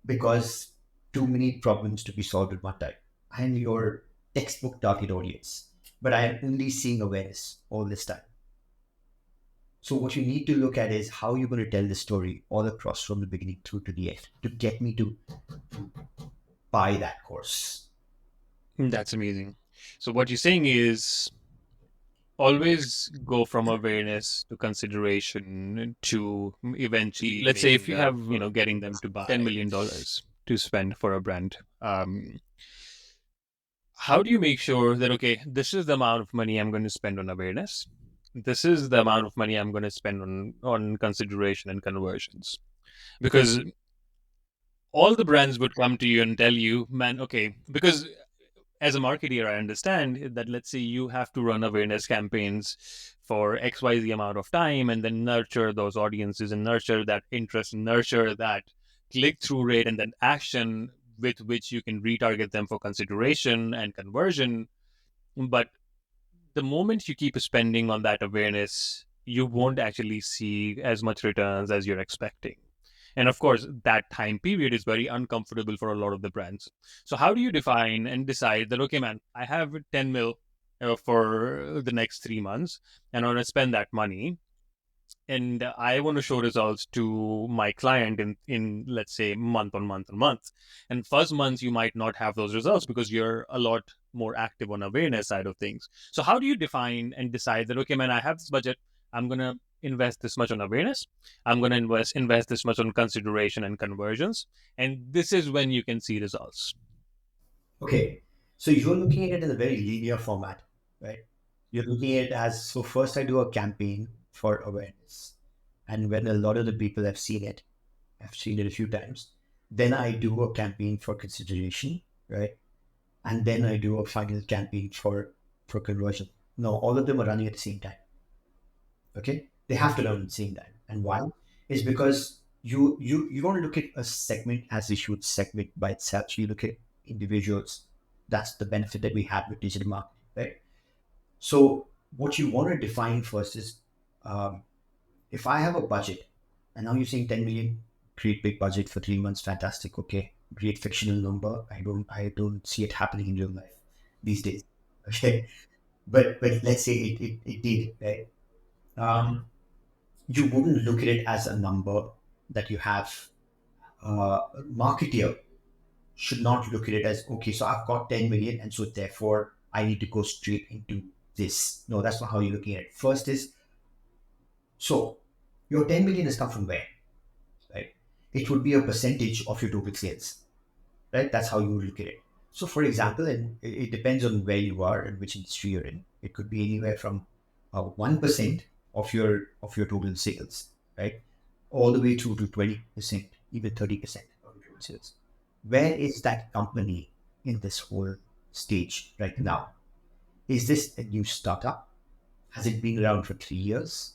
because too many problems to be solved at one time. I am your textbook target audience, but I am only seeing awareness all this time. So what you need to look at is how you're going to tell the story all across from the beginning through to the end to get me to buy that course. That's amazing. So what you're saying is always go from awareness to consideration to eventually, let's say if you have, getting them to buy $10 million to spend for a brand. How do you make sure that, okay, this is the amount of money I'm going to spend on awareness. This is the amount of money I'm going to spend on consideration and conversions? Because all the brands would come to you and tell you, man, okay, because as a marketer, I understand that, let's say you have to run awareness campaigns for XYZ amount of time and then nurture those audiences and nurture that interest and nurture that click-through rate and then action with which you can retarget them for consideration and conversion. But the moment you keep spending on that awareness, you won't actually see as much returns as you're expecting. And of course, that time period is very uncomfortable for a lot of the brands. So how do you define and decide that, okay, man, I have 10 mil for the next 3 months and I want to spend that money and I want to show results to my client in let's say month on month on month. And first months you might not have those results because you're a lot more active on awareness side of things. So how do you define and decide that, okay, man, I have this budget, I'm going to invest this much on awareness, I'm going to invest this much on consideration and conversions, and this is when you can see results? Okay, so you're looking at it in a very linear format, right? You're looking at it as, so first I do a campaign for awareness, and when a lot of the people have seen it, I've seen it a few times, then I do a campaign for consideration, right? And then I do a final campaign for conversion. No, all of them are running at the same time. Okay, they have to run at the same time. And why? Is because you don't look at a segment as if you would segment by itself. You look at individuals. That's the benefit that we have with digital marketing, right? So what you want to define first is, if I have a budget, and now you're saying 10 million, great big budget for 3 months, fantastic, okay, great fictional number. I don't see it happening in real life these days. Okay, but let's say it did, right? You wouldn't look at it as a number that you have. Marketer should not look at it as, okay, so I've got 10 million and so therefore I need to go straight into this. No, that's not how you're looking at it. First is, so your 10 million has come from where, right? It would be a percentage of your total sales, right? That's how you would look at it. So for example, and it depends on where you are and which industry you're in. It could be anywhere from 1% of your total sales, right? All the way through to 20%, even 30% of your total sales. Where is that company in this whole stage right now? Is this a new startup? Has it been around for 3 years?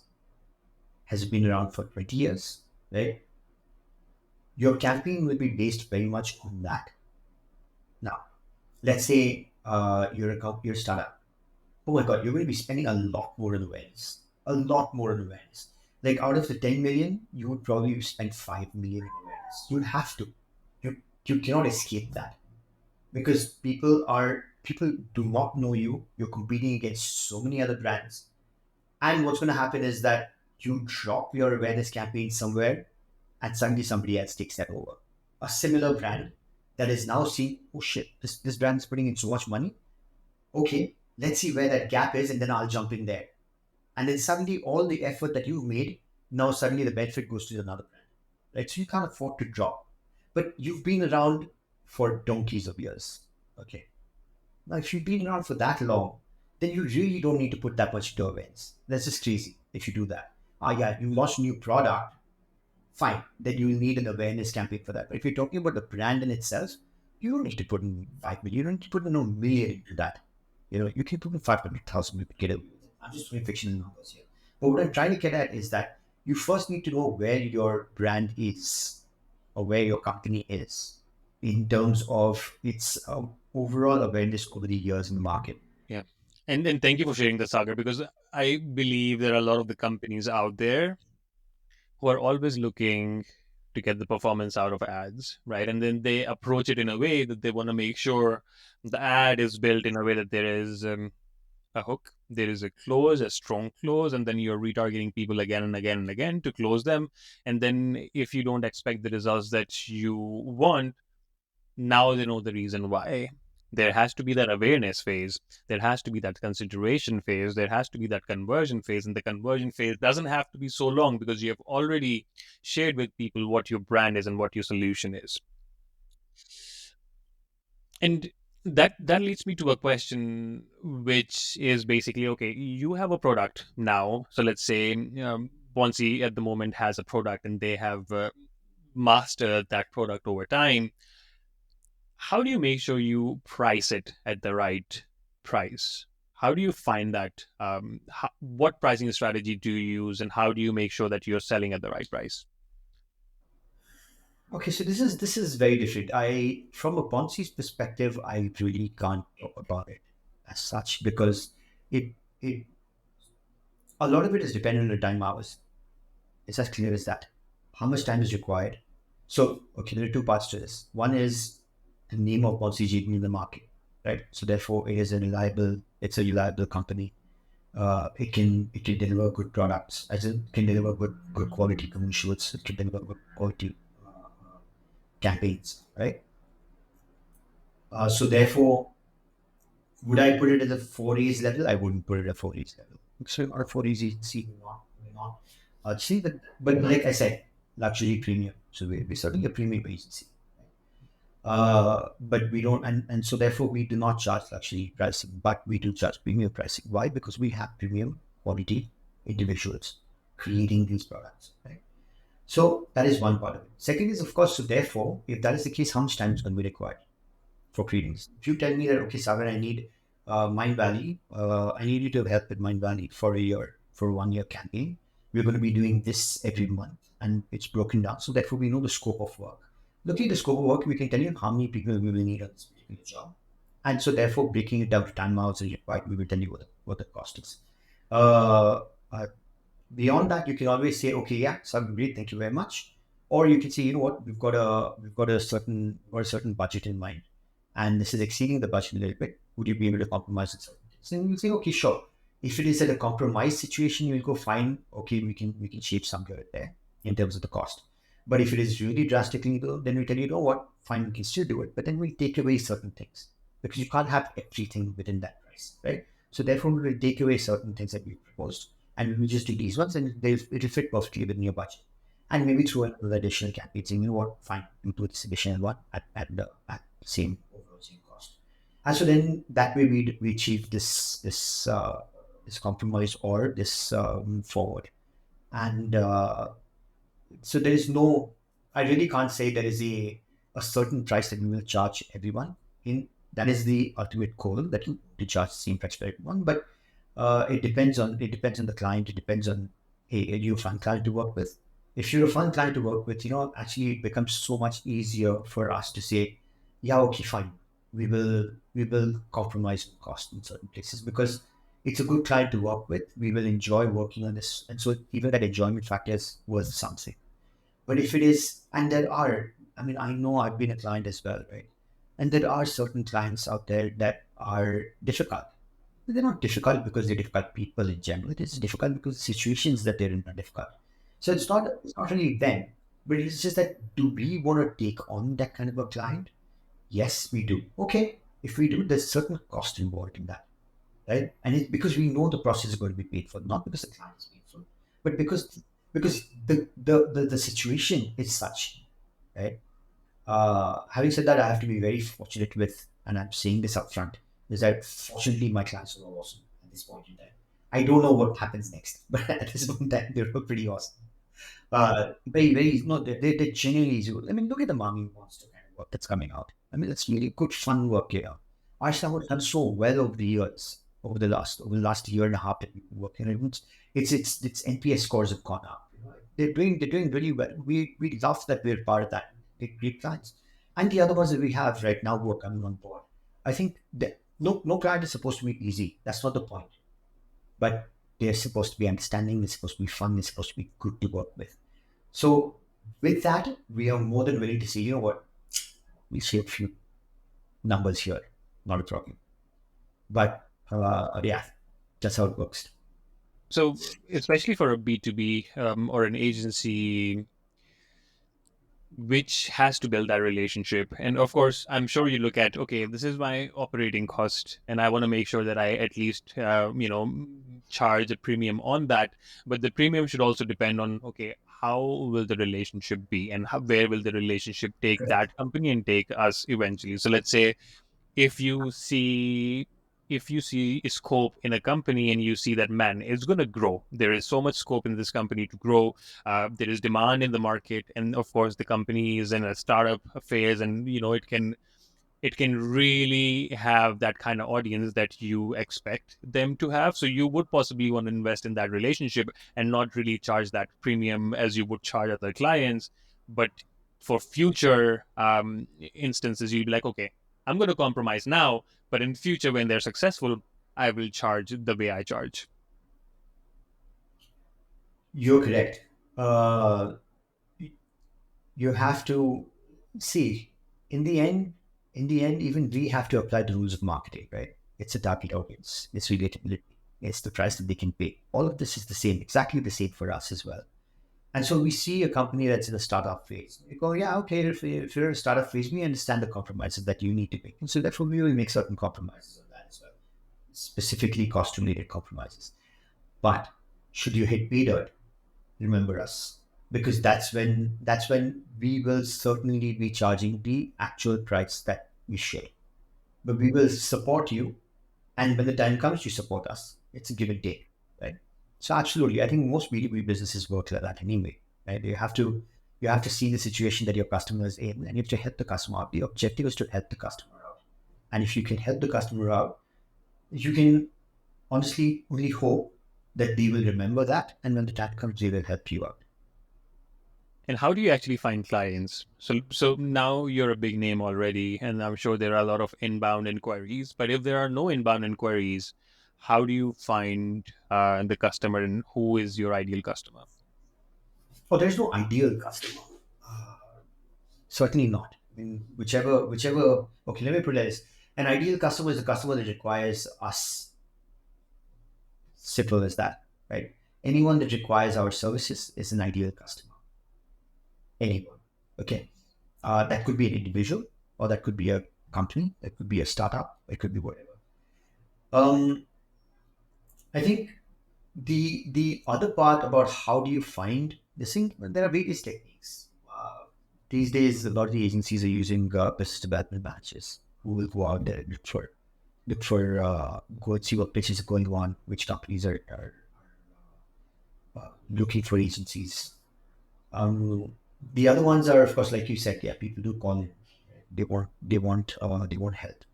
Has it been around for 20 years? Right? Your campaign will be based very much on that. Now, let's say you're a startup. Oh my God, you're going to be spending a lot more on awareness. A lot more on awareness. Like out of the 10 million, you would probably spend 5 million on awareness. You'll have to. You, you cannot escape that because people do not know you. You're competing against so many other brands. And what's going to happen is that you drop your awareness campaign somewhere and suddenly somebody else takes that over. A similar brand that is now seeing, oh shit, this brand is putting in so much money. Okay, let's see where that gap is and then I'll jump in there. And then suddenly all the effort that you've made, now suddenly the benefit goes to another brand. Right? So you can't afford to drop. But you've been around for donkeys of years. Okay. Now if you've been around for that long, then you really don't need to put that much into events. That's just crazy if you do that. Ah yeah, you launched a new product, fine. Then you will need an awareness campaign for that. But if you're talking about the brand in itself, you don't need to put in 5 million. You don't need to put in a million into that. You can put in 500,000 to get away with it. I'm just doing fictional numbers here. But what I'm trying to get at is that you first need to know where your brand is or where your company is in terms of its overall awareness over the years in the market. Yeah. And thank you for sharing the Sagar, because I believe there are a lot of the companies out there who are always looking to get the performance out of ads, right? And then they approach it in a way that they want to make sure the ad is built in a way that there is a hook, there is a close, a strong close, and then you're retargeting people again and again and again to close them. And then if you don't expect the results that you want, now they know the reason why. There has to be that awareness phase. There has to be that consideration phase. There has to be that conversion phase. And the conversion phase doesn't have to be so long because you have already shared with people what your brand is and what your solution is. And that leads me to a question, which is basically, okay, you have a product now. So let's say Bonsey at the moment has a product and they have mastered that product over time. How do you make sure you price it at the right price? How do you find that? What pricing strategy do you use, and how do you make sure that you're selling at the right price? Okay, so this is very different. From a Ponzi's perspective, I really can't talk about it as such because it it a lot of it is dependent on the time hours. It's as clear as that. How much time is required? So, okay, there are two parts to this. One is the name of Bonsey Jaden in the market, right? So therefore, it's a reliable company. It can deliver good products, as it can deliver good quality commercials. It can deliver good quality campaigns, right? So therefore, would I put it at the 4A's level? I wouldn't put it at 4A's level. So our 4A's agency will not see that. But like I said, luxury premium. So we're certainly a premium agency. But we don't, and so therefore we do not charge luxury pricing, but we do charge premium pricing. Why? Because we have premium quality individuals creating these products, right? So that is one part of it. Second is, of course, so therefore, if that is the case, how much time is going to be required for creatings? If you tell me that, okay, Sagar, I need Mind Valley, I need you to help with Mind Valley for a year, for a 1 year campaign. We're going to be doing this every month and it's broken down. So therefore, we know the scope of work. Looking at the scope of work, we can tell you how many people we will need on this particular job. And so therefore, breaking it down to time hours required, we will tell you what the cost is. Uh, uh, Beyond that, you can always say, okay, yeah, Sagar, great, thank you very much. Or you can say, you know what, we've got a certain budget in mind, and this is exceeding the budget a little bit. Would you be able to compromise it? So you say, okay, sure. If it is at a compromise situation, you'll go fine. Okay, we can shape some here there in terms of the cost. But if it is really drastically low, then we tell you, you know what, fine, we can still do it, but then we take away certain things because you can't have everything within that price, right? So therefore, we will take away certain things that we proposed, and we will just do these ones, and it'll fit perfectly within your budget. And maybe throw in another additional campaign, saying, you know what, fine, we do this additional one at same overall same cost. And so then that way we achieve this compromise or this move forward. And so there is no, I really can't say there is a certain price that we will charge everyone. In that is the ultimate goal, that you to charge the same price for everyone. But it depends on the client. It depends on, hey, are you a fun client to work with? If you're a fun client to work with, actually it becomes so much easier for us to say, yeah, okay, fine. we will compromise cost in certain places because it's a good client to work with. We will enjoy working on this, and so even that enjoyment factor is worth something. But if it is, and there are, I mean, I know I've been a client as well, right? And there are certain clients out there that are difficult. They're not difficult because they're difficult people in general. It is difficult because the situations that they're in are difficult. So it's not really them, but it's just that do we want to take on that kind of a client? Yes, we do. Okay, if we do, there's certain cost involved in that, right? And it's because we know the process is going to be paid for, not because the client is paid for, but because the situation is such, right? Having said that, I have to be very fortunate with, and I'm saying this upfront, is that fortunately my clients are all awesome at this point in time. I don't know what happens next, but at this point in time, they're all pretty awesome. Very, no, they genuinely do. I mean, look at the Mommy Monster kind of work that's coming out. I mean, it's really good, fun work here. Our staff have done so well over the years, over the last year and a half that we've been working. And its NPS scores have gone up. They're doing really well. We love that we're part of that. They're great clients, and the other ones that we have right now who are coming on board. I think that no client is supposed to be easy. That's not the point. But they're supposed to be understanding. They're supposed to be fun. They're supposed to be good to work with. So with that, we are more than willing to say, you know what, we see a few numbers here, not a problem. But yeah, that's how it works. So, especially for a B2B or an agency which has to build that relationship. And of course, I'm sure you look at, okay, this is my operating cost, and I want to make sure that I at least, charge a premium on that. But the premium should also depend on, okay, how will the relationship be, and where will the relationship take that company and take us eventually. So let's say if you see a scope in a company and you see that, man, it's going to grow, there is so much scope in this company to grow, there is demand in the market, and of course the company is in a startup phase, and it can really have that kind of audience that you expect them to have. So you would possibly want to invest in that relationship and not really charge that premium as you would charge other clients. But for future instances, you'd be like, okay, I'm going to compromise now, but in future, when they're successful, I will charge the way I charge. You're correct. You have to see, in the end, even we have to apply the rules of marketing, right? It's a target audience, it's relatability, it's the price that they can pay. All of this is the same, exactly the same for us as well. And so we see a company that's in the startup phase. We go, yeah, okay, if you're in a startup phase, we understand the compromises that you need to make. And so therefore, we will make certain compromises on that as well, specifically cost-related compromises. But should you hit pay dirt, remember us, because that's when we will certainly be charging the actual price that we should. But we will support you, and when the time comes, you support us. It's a give and take, right? So absolutely, I think most B2B businesses work like that anyway, right? You have to see the situation that your customer is in, and you have to help the customer out. The objective is to help the customer out, and if you can help the customer out, you can honestly only hope that they will remember that, and when the time comes, they will help you out. And how do you actually find clients? So now you're a big name already, and I'm sure there are a lot of inbound inquiries. But if there are no inbound inquiries, how do you find the customer, and who is your ideal customer? Oh, there's no ideal customer. Certainly not. I mean, whichever. Okay, let me put it this: an ideal customer is a customer that requires us. Simple as that, right? Anyone that requires our services is an ideal customer. Anyone, okay? That could be an individual, or that could be a company, that could be a startup, it could be whatever. I think the other part about how do you find this thing, well, there are various techniques. These days, a lot of the agencies are using business development managers who will go out there and go and see what pitches are going on, which companies are looking for agencies. The other ones are, of course, like you said, yeah, people do call in. They want help,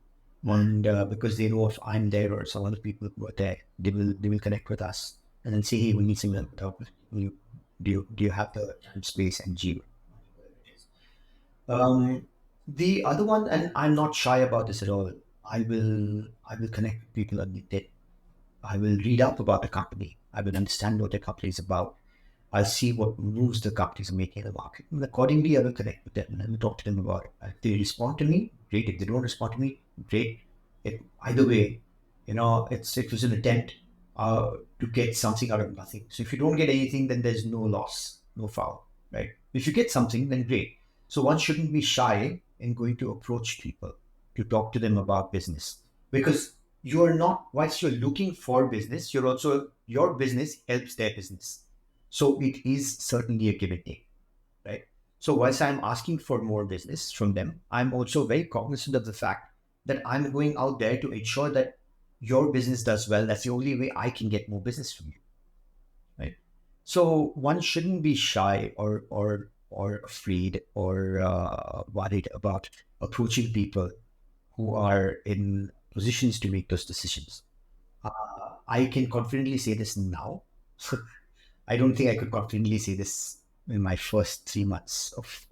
and because they know if I'm there or some other people who are there, they will connect with us and then say, hey, we need some help. Do you have the time, space, and geo? The other one, and I'm not shy about this at all. I will connect with people on LinkedIn. I will read up about the company. I will understand what the company is about. I'll see what moves the companies are making in the market. And accordingly, I will connect with them and I will talk to them about it. If they respond to me, great. If they don't respond to me, great. Either way, it was an attempt to get something out of nothing. So if you don't get anything, then there's no loss, no foul, right? If you get something, then great. So one shouldn't be shy in going to approach people to talk to them about business, because you're not, whilst you're looking for business, you're also, your business helps their business. So it is certainly a give and take, right? So whilst I'm asking for more business from them, I'm also very cognizant of the fact that I'm going out there to ensure that your business does well. That's the only way I can get more business from you, right? So one shouldn't be shy or afraid or worried about approaching people who are in positions to make those decisions. Uh, I can confidently say this now. I don't think I could confidently say this in my first 3 months of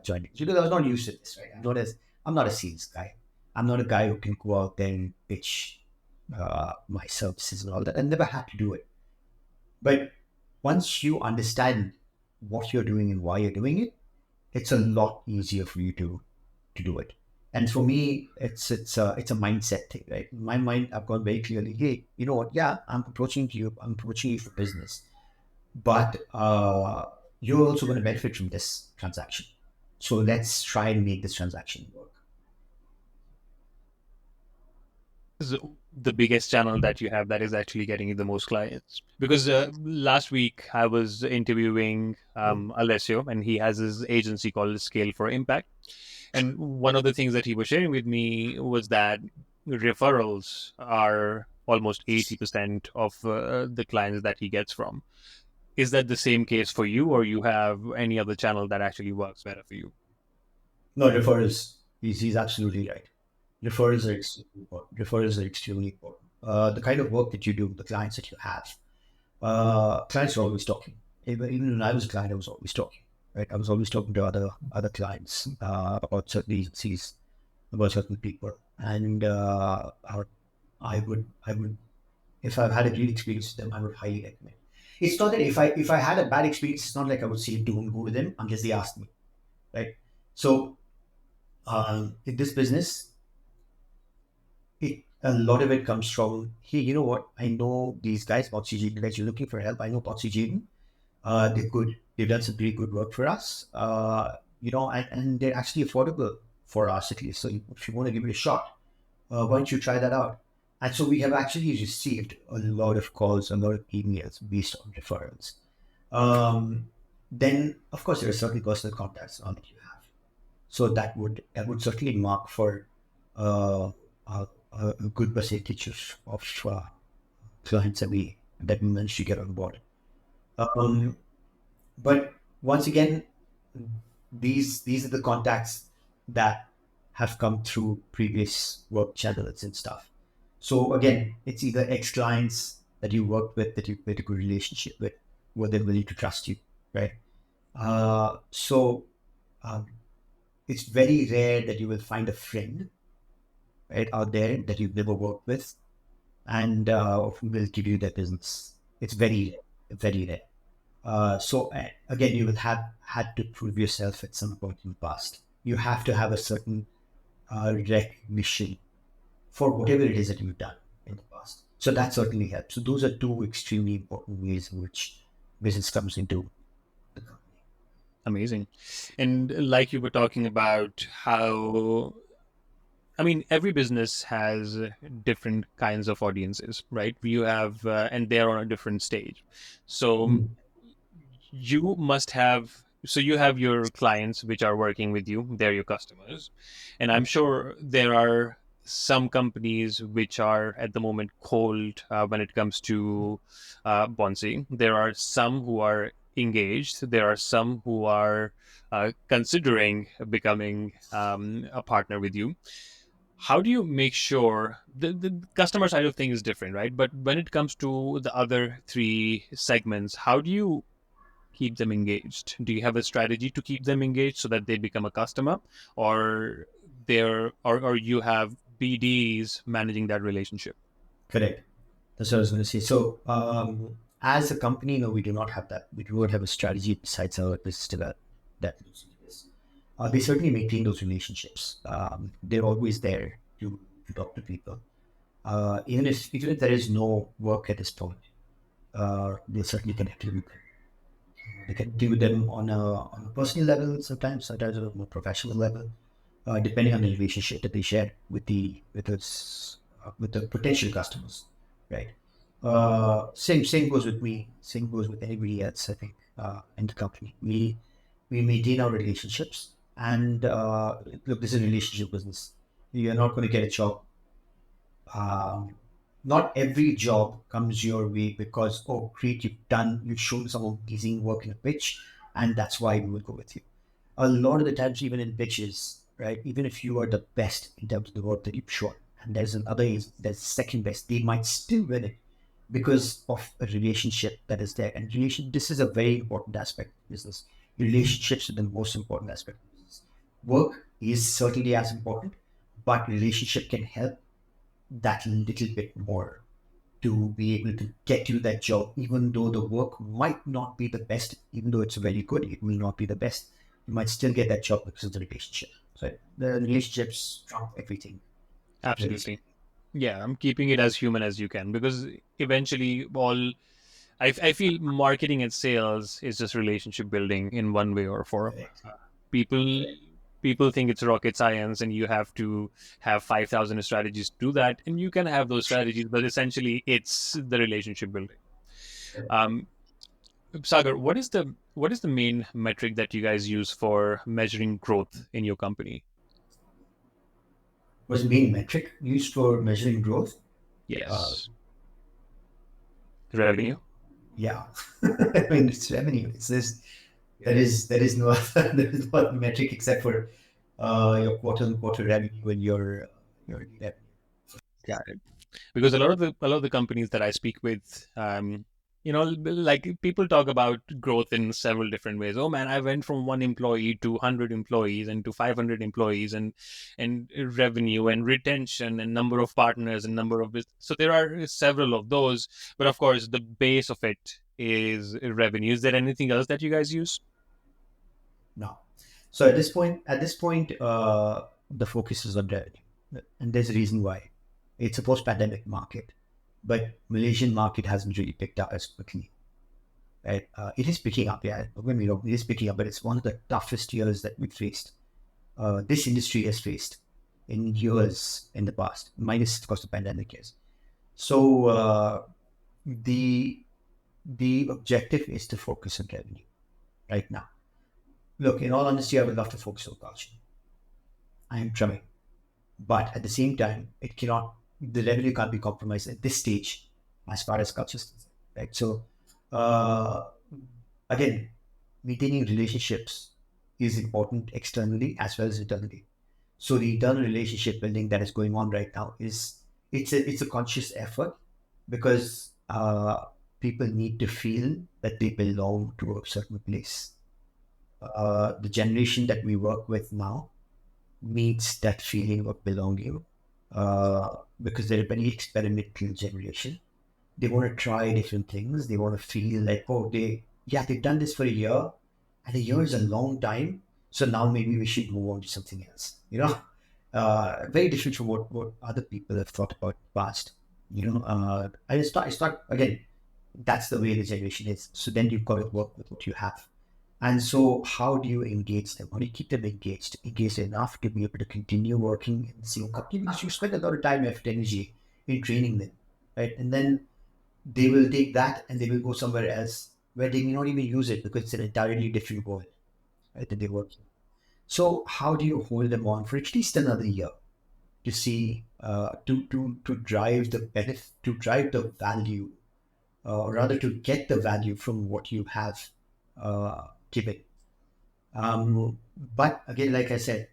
joining, because I was not used to this. Right, I'm not a sales guy. I'm not a guy who can go out there and pitch my services and all that. I never had to do it. But once you understand what you're doing and why you're doing it, it's a lot easier for you to do it. And for me, it's a mindset thing, right? In my mind, I've got very clearly, hey, you know what? Yeah, I'm approaching you for business, but you're also going to benefit from this transaction. So let's try and make this transaction work. Is the biggest channel that you have that is actually getting you the most clients? Because last week I was interviewing Alessio, and he has his agency called Scale for Impact. And one of the things that he was sharing with me was that referrals are almost 80% of the clients that he gets from. Is that the same case for you, or you have any other channel that actually works better for you? No, referrals. He's absolutely right. Referrals are extremely important. Referrals are extremely important. The kind of work that you do, the clients that you have, clients are always talking. Even when I was a client, I was always talking. Right, I was always talking to other clients about certain agencies, about certain people, and I would, if I've had a great experience with them, I would highly recommend. It's not that if I had a bad experience, it's not like I would say don't go with them unless they asked me, right? So in this business, a lot of it comes from, hey, you know what? I know these guys, Bonsey Jaden, that you're looking for help. I know Bonsey Jaden. They're good. They've done some pretty good work for us. And they're actually affordable for us at least. So if you want to give it a shot, why don't you try that out? And so we have actually received a lot of calls, a lot of emails based on referrals. Then, of course, there are certain personal contacts on that you have. So that would certainly mark for uh, a good percentage of clients that we managed to get on board. Um, but once again, these are the contacts that have come through previous work channels and stuff. So again, it's either ex-clients that you worked with, that you built a good relationship with, were they willing to trust you, right? So um, it's very rare that you will find a friend, right, out there that you've never worked with, and who will give you their business. It's very, very rare. So again, you will have had to prove yourself at some point in the past. You have to have a certain recognition for whatever it is that you've done in the past. So that certainly helps. So those are two extremely important ways in which business comes into the company. Amazing. And like you were talking about how, I mean, every business has different kinds of audiences, right? You have, and they're on a different stage. So you must have, so you have your clients which are working with you, they're your customers. And I'm sure there are some companies which are at the moment cold when it comes to Bonsey. There are some who are engaged. There are some who are considering becoming a partner with you. How do you make sure the customer side of things is different, right? But when it comes to the other three segments, how do you keep them engaged? Do you have a strategy to keep them engaged so that they become a customer, or or you have BDs managing that relationship? Correct. That's what I was going to say. So, as a company, no, we do not have that. We do not have a strategy besides our business development that looks into this. They certainly maintain those relationships. They're always there to talk to people. Even if there is no work at this point, they certainly connect with them. They can deal with them on a personal level sometimes on a more professional level, depending on the relationship that they share with the potential customers, right? Same goes with me. Same goes with anybody else. I think in the company, we maintain our relationships, and look, this is a relationship business. You're not going to get a job. Um, Not every job comes your way because, oh, great, you've shown some amazing work in a pitch, and that's why we will go with you. A lot of the times, even in pitches, right, even if you are the best in terms of the work that you've shown, and there's second best, they might still win it because of a relationship that is there. And this is a very important aspect of business. Relationships are the most important aspect of business. Work is certainly as important, but relationship can help that little bit more to be able to get you that job, even though the work might not be the best, even though it's very good, it may not be the best. You might still get that job because of the relationship. So the relationships trump everything. Absolutely. Yeah, I'm keeping it as human as you can, because eventually I feel marketing and sales is just relationship building in one way or form. People people think it's rocket science and you have to have 5,000 strategies to do that, and you can have those strategies, but essentially it's the relationship building. Um, Sagar, what is the main metric that you guys use for measuring growth in your company? What's the main metric used for measuring growth? Yes, revenue. Yeah, I mean it's revenue. It's this. There is no other, there is no other metric except for your quarter-on-quarter revenue and your revenue. Got it. Because a lot of the companies that I speak with, like people talk about growth in several different ways. Oh man, I went from 1 employee to 100 employees and to 500 employees, and revenue and retention and number of partners and number of so there are several of those, but of course the base of it is revenue. Is there anything else that you guys use? No. So at this point, the focus is on revenue, and there's a reason why. It's a post-pandemic market, but Malaysian market hasn't really picked up as quickly. Right? It is picking up, yeah. Don't get me wrong, it is picking up, but it's one of the toughest years that we've faced. This industry has faced in years in the past, minus of course the pandemic years. So the the objective is to focus on revenue right now. Look, in all honesty, I would love to focus on culture. I am trying, but at the same time, the revenue can't be compromised at this stage as far as culture is concerned, right? So, uh, again, maintaining relationships is important externally as well as internally. So the internal relationship building that is going on right now it's a conscious effort because people need to feel that they belong to a certain place. The generation that we work with now needs that feeling of belonging because they're a very experimental generation. They want to try different things. They want to feel like, oh, they've done this for a year, and a year is a long time. So now maybe we should move on to something else. Very different from what other people have thought about in the past. And it's not again. That's the way the generation is. So then you've got to work with what you have. And so, how do you engage them? How do you keep them engaged enough to be able to continue working in the same company? Because you spend a lot of time, effort, energy in training them, right? And then they will take that and they will go somewhere else where they may not even use it because it's an entirely different world, right, that they work in. So, how do you hold them on for at least another year to see, to drive the benefit, to drive the value, or rather to get the value from what you have given? But again, like I said,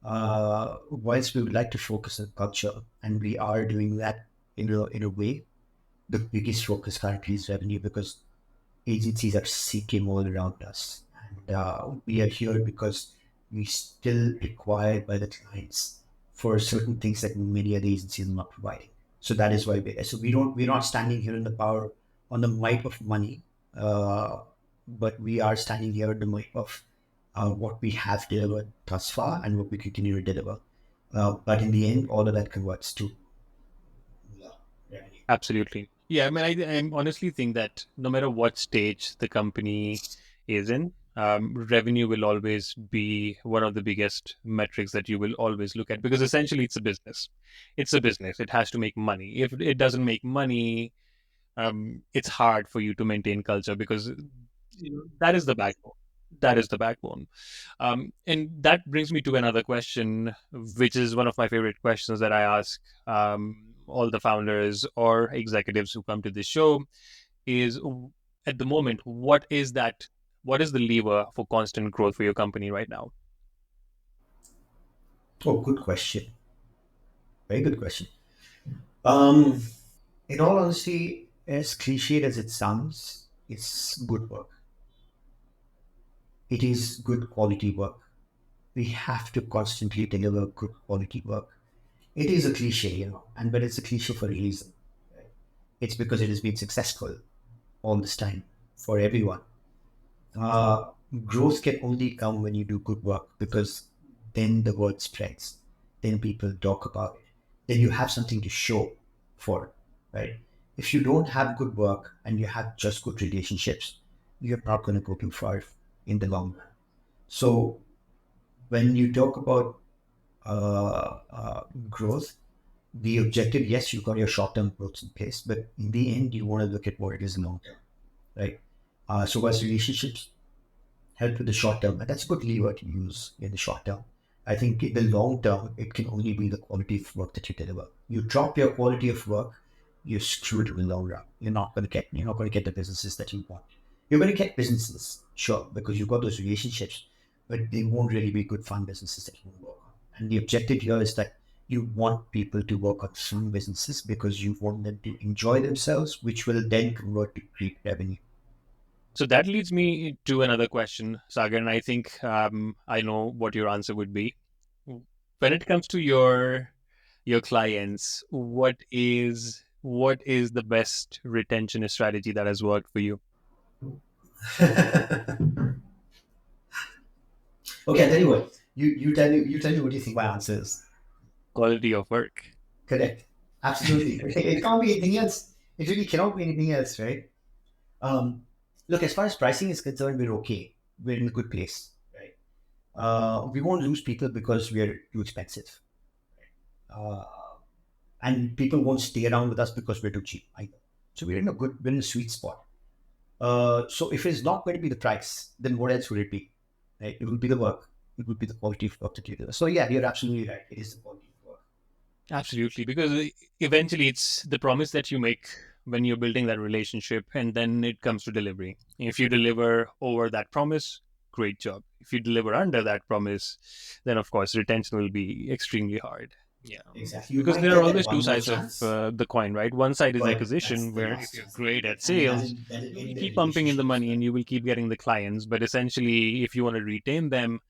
whilst we would like to focus on culture, and we are doing that in a way, the biggest focus currently is revenue because agencies are seeking all around us. And we are here because we still required by the clients for certain things that many other agencies are not providing. So that is why we're not standing here in the power on the might of money, but we are standing here on the might of what we have delivered thus far and what we continue to deliver. But in the end, all of that converts to revenue. Absolutely. Yeah, I mean, I honestly think that no matter what stage the company is in, revenue will always be one of the biggest metrics that you will always look at, because essentially it's a business. It's a business. It has to make money. If it doesn't make money, it's hard for you to maintain culture, because that is the backbone. That is the backbone. And that brings me to another question, which is one of my favorite questions that I ask all the founders or executives who come to this show is, at the moment, what is that? What is the lever for constant growth for your company right now? Oh, good question. Very good question. Um, in all honesty, as cliched as it sounds, it's good work. It is good quality work. We have to constantly deliver good quality work. It is a cliche, and but it's a cliche for a reason. It's because it has been successful all this time for everyone. Uh, Growth can only come when you do good work, because then the word spreads. Then people talk about it. Then you have something to show for it, right? If you don't have good work and you have just good relationships, you're not going to go too far in the long run. So when you talk about growth, the objective, yes, you got your short-term growth in place, but in the end, you want to look at what it is long-term, right? So as relationships help with the short term, and that's a good lever to use in the short term. I think in the long term, it can only be the quality of work that you deliver. You drop your quality of work, you're screwed in the long run. You're not going to get the businesses that you want. You're going to get businesses, sure, because you've got those relationships, but they won't really be good fun businesses that you want to work on. And the objective here is that you want people to work on some businesses because you want them to enjoy themselves, which will then convert to great revenue. So that leads me to another question, Sagar, and I think I know what your answer would be. When it comes to your clients, what is the best retention strategy that has worked for you? Okay, I tell you what. You tell me what you think my answer is. Quality of work. Correct. Absolutely. It can't be anything else. It really cannot be anything else, right? Um, Look, as far as pricing is concerned, we're okay. We're in a good place, right? We won't lose people because we're too expensive, uh, and people won't stay around with us because we're too cheap either. So we're in a sweet spot. So if it's not going to be the price, then what else would it be? Right? It would be the work. It would be the quality of work that you do. So yeah, you're absolutely right. It is the quality of work. Absolutely, because eventually it's the promise that you make when you're building that relationship, and then it comes to delivery. If you deliver over that promise, great job. If you deliver under that promise, then of course retention will be extremely hard. Yeah, Exactly. You because might there are get that always two one more sides of chance, the coin, right? One side is but that's acquisition, the where if last you're chance that you great at get. And sales, that'll you will end the keep pumping in the relationships, money right? and you will keep getting the clients. But essentially, if you want to retain them,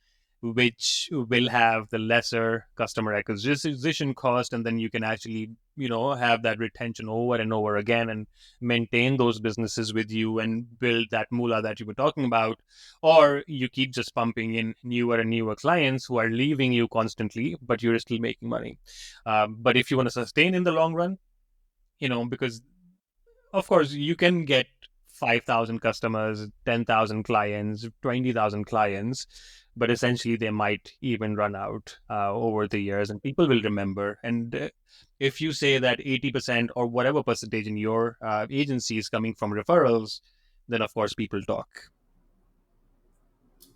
which will have the lesser customer acquisition cost, and then you can actually have that retention over and over again and maintain those businesses with you and build that moolah that you were talking about. Or you keep just pumping in newer and newer clients who are leaving you constantly, but you're still making money. But if you want to sustain in the long run, because of course you can get 5,000 customers, 10,000 clients, 20,000 clients, but essentially they might even run out over the years, and people will remember. And if you say that 80% or whatever percentage in your agency is coming from referrals, then of course people talk.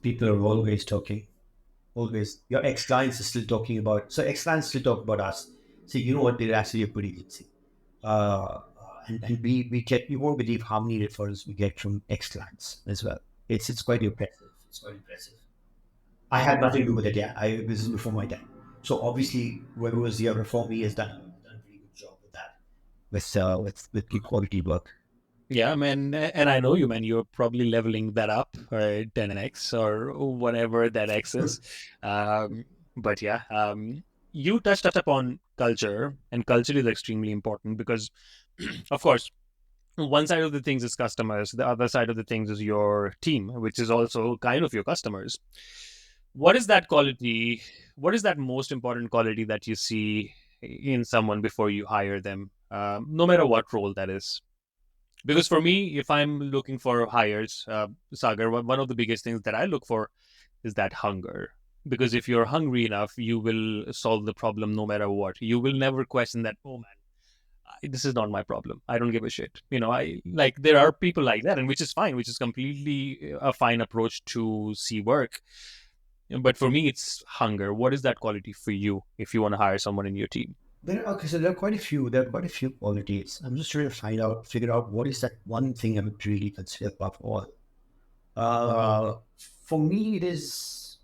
People are always talking. Always. Your ex-clients are still talking about. So ex-clients still talk about us. So you know what? They're actually a good agency. And we get. You won't believe how many referrals we get from ex-clients as well. It's quite impressive. It's quite impressive. I had nothing to do with it. Yeah, this is before my time. So obviously, whoever was here before me has done a very good job with that, with good quality work. Yeah, man, and I know you, man. You're probably leveling that up, 10x or whatever that X is. Um, but yeah, you touched upon culture, and culture is extremely important because, of course, one side of the things is customers, the other side of the things is your team, which is also kind of your customers. What is that quality? What is that most important quality that you see in someone before you hire them, no matter what role that is? Because for me, if I'm looking for hires, Sagar, one of the biggest things that I look for is that hunger. Because if you're hungry enough, you will solve the problem no matter what. You will never question that, oh man, this is not my problem. I don't give a shit. I like there are people like that, and which is fine, which is completely a fine approach to see work. But for me, it's hunger. What is that quality for you if you want to hire someone in your team? There are quite a few. There are quite a few qualities. I'm just trying to figure out what is that one thing I would really consider above all. Uh, for me, it is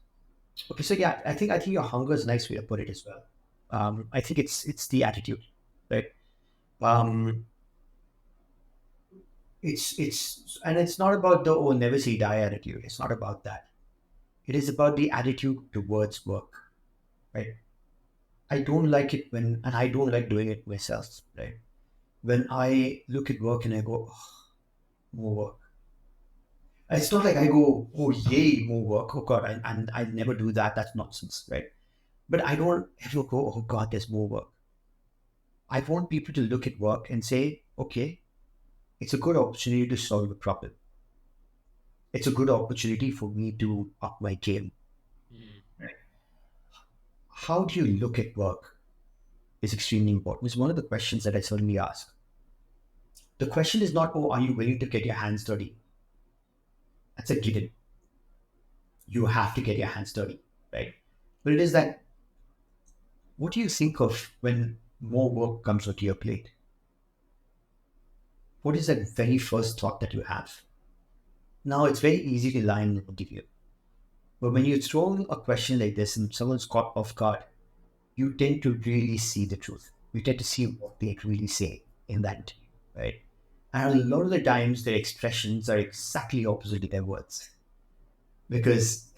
okay. So yeah, I think your hunger is a nice way to put it as well. I think it's the attitude, right? Um, it's not about the oh never say die attitude. It's not about that. It is about the attitude towards work, right? I don't like it and I don't like doing it myself, right? When I look at work and I go, oh, more work. It's not like I go, oh, yay, more work. Oh, God, and I never do that. That's nonsense, right? But I don't ever go, oh, God, there's more work. I want people to look at work and say, okay, it's a good opportunity to solve a problem. It's a good opportunity for me to up my game. Right? How do you look at work is extremely important. It's one of the questions that I certainly ask. The question is not, oh, are you willing to get your hands dirty? That's a given. You have to get your hands dirty, right? But it is that, what do you think of when more work comes onto your plate? What is that very first thought that you have? Now, it's very easy to lie in an interview. But when you throw a question like this and someone's caught off guard, you tend to really see the truth. You tend to see what they really say in that interview, right? And a lot of the times, their expressions are exactly opposite to their words because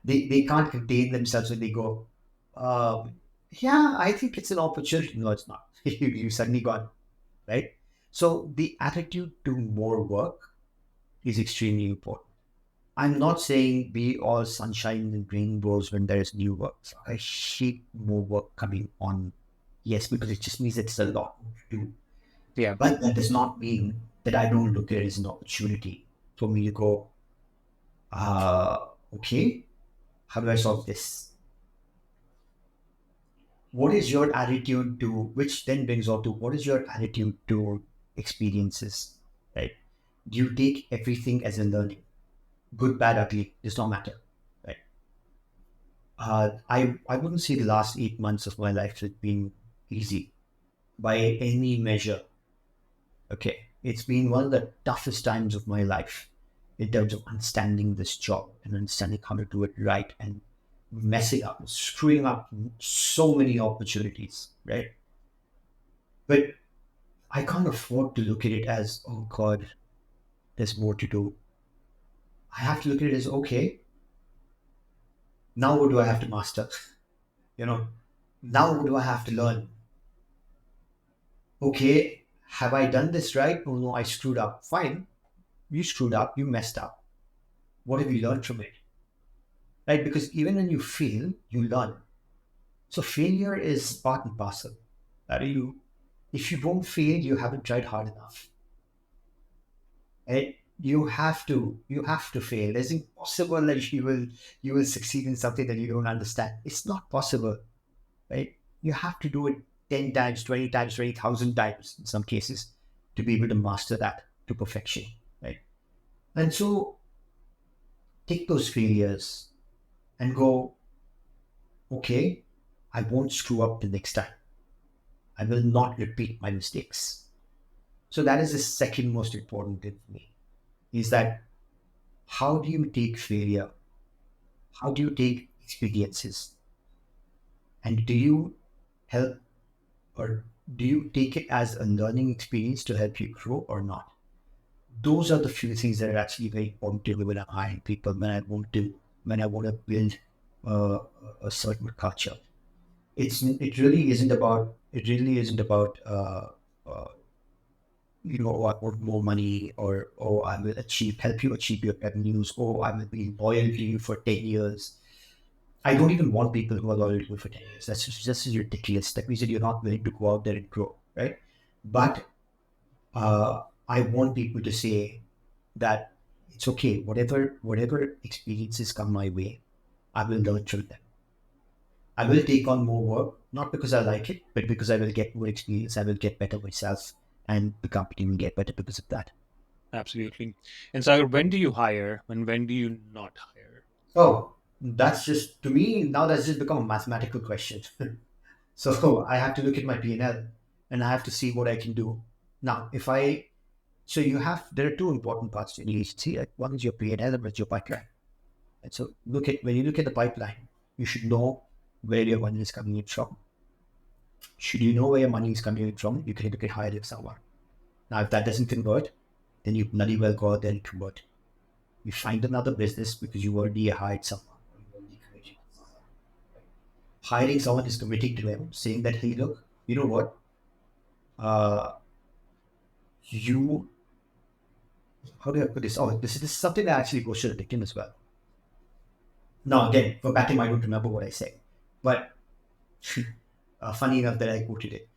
they can't contain themselves when they go, yeah, I think it's an opportunity. No, it's not. You suddenly got, right? So the attitude to more work is extremely important. I'm not saying be all sunshine and rainbows when there is new work. So I hate more work coming on. Yes, because it just means it's a lot to do. Yeah. But that does not mean that I don't look at it as an opportunity for me to go, okay, how do I solve this? What is your attitude to, which then brings on to what is your attitude to experiences, right? Do you take everything as a learning? Good, bad, ugly, does not matter, right? I wouldn't say the last 8 months of my life has been easy by any measure. Okay. It's been one of the toughest times of my life in terms of understanding this job and understanding how to do it right and messing up, screwing up so many opportunities, right? But I can't afford to look at it as, oh God, there's more to do. I have to look at it as, okay, now what do I have to master? You know, now what do I have to learn? Okay, have I done this right? Oh no, I screwed up. Fine, you screwed up, you messed up. What have you learned from it? Right? Because even when you fail, you learn. So failure is part and parcel. If you don't fail, you haven't tried hard enough. Right? You have to fail. It's impossible that you will succeed in something that you don't understand. It's not possible, right? You have to do it 10 times, 20 times, 20,000 times in some cases to be able to master that to perfection, right? And so take those failures and go, okay, I won't screw up the next time. I will not repeat my mistakes. So that is the second most important thing for me is that how do you take failure? How do you take experiences? And do you help or do you take it as a learning experience to help you grow or not? those are the few things that are actually very important to me when I'm hiring people, when I want to build uh, a certain culture. It really isn't about uh, I want more money, or I will help you achieve your revenues, or I will be loyal to you for 10 years. I don't even want people who are loyal to you for 10 years. That's just ridiculous. That means that you're not willing to go out there and grow, right? But I want people to say that it's okay. Whatever experiences come my way, I will learn through them. I will take on more work, not because I like it, but because I will get more experience. I will get better myself, and the company will get better because of that. Absolutely. And Sagar, when do you hire and when do you not hire? Oh, that's just, to me now, that's just become a mathematical question. So I have to look at my P&L, and I have to see what I can do. Now, there are two important parts to any agency. One is your P&L, and one is your pipeline. And so when you look at the pipeline, you should know where your money is coming in from. Should you know where your money is coming in from, you can look at hiring someone. Now, if that doesn't convert, then you bloody well go out there and convert. You find another business because you already hired someone. Hiring someone is committing to them, saying that, hey, look, you know what? You, how do I put this? Oh, this is something that actually goes to the victim as well. Now, again, verbatim, I don't remember what I said, but funny enough that I quoted it.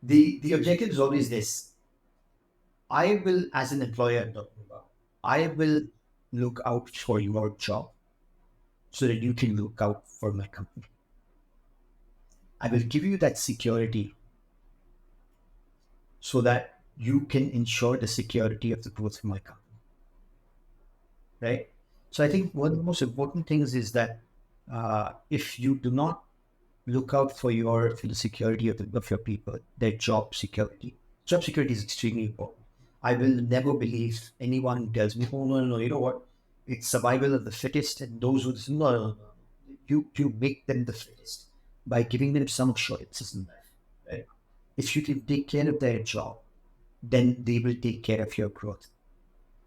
The objective is always this. I will, as an employer, I will look out for your job so that you can look out for my company. I will give you that security so that you can ensure the security of the growth of my company. Right? So I think one of the most important things is that if you do not look out for the security of your people, their job security. Job security is extremely important. I will never believe anyone who tells me, oh, no, you know what? It's survival of the fittest, and those who say, no. You make them the fittest by giving them some assurances in life. Right? If you can take care of their job, then they will take care of your growth.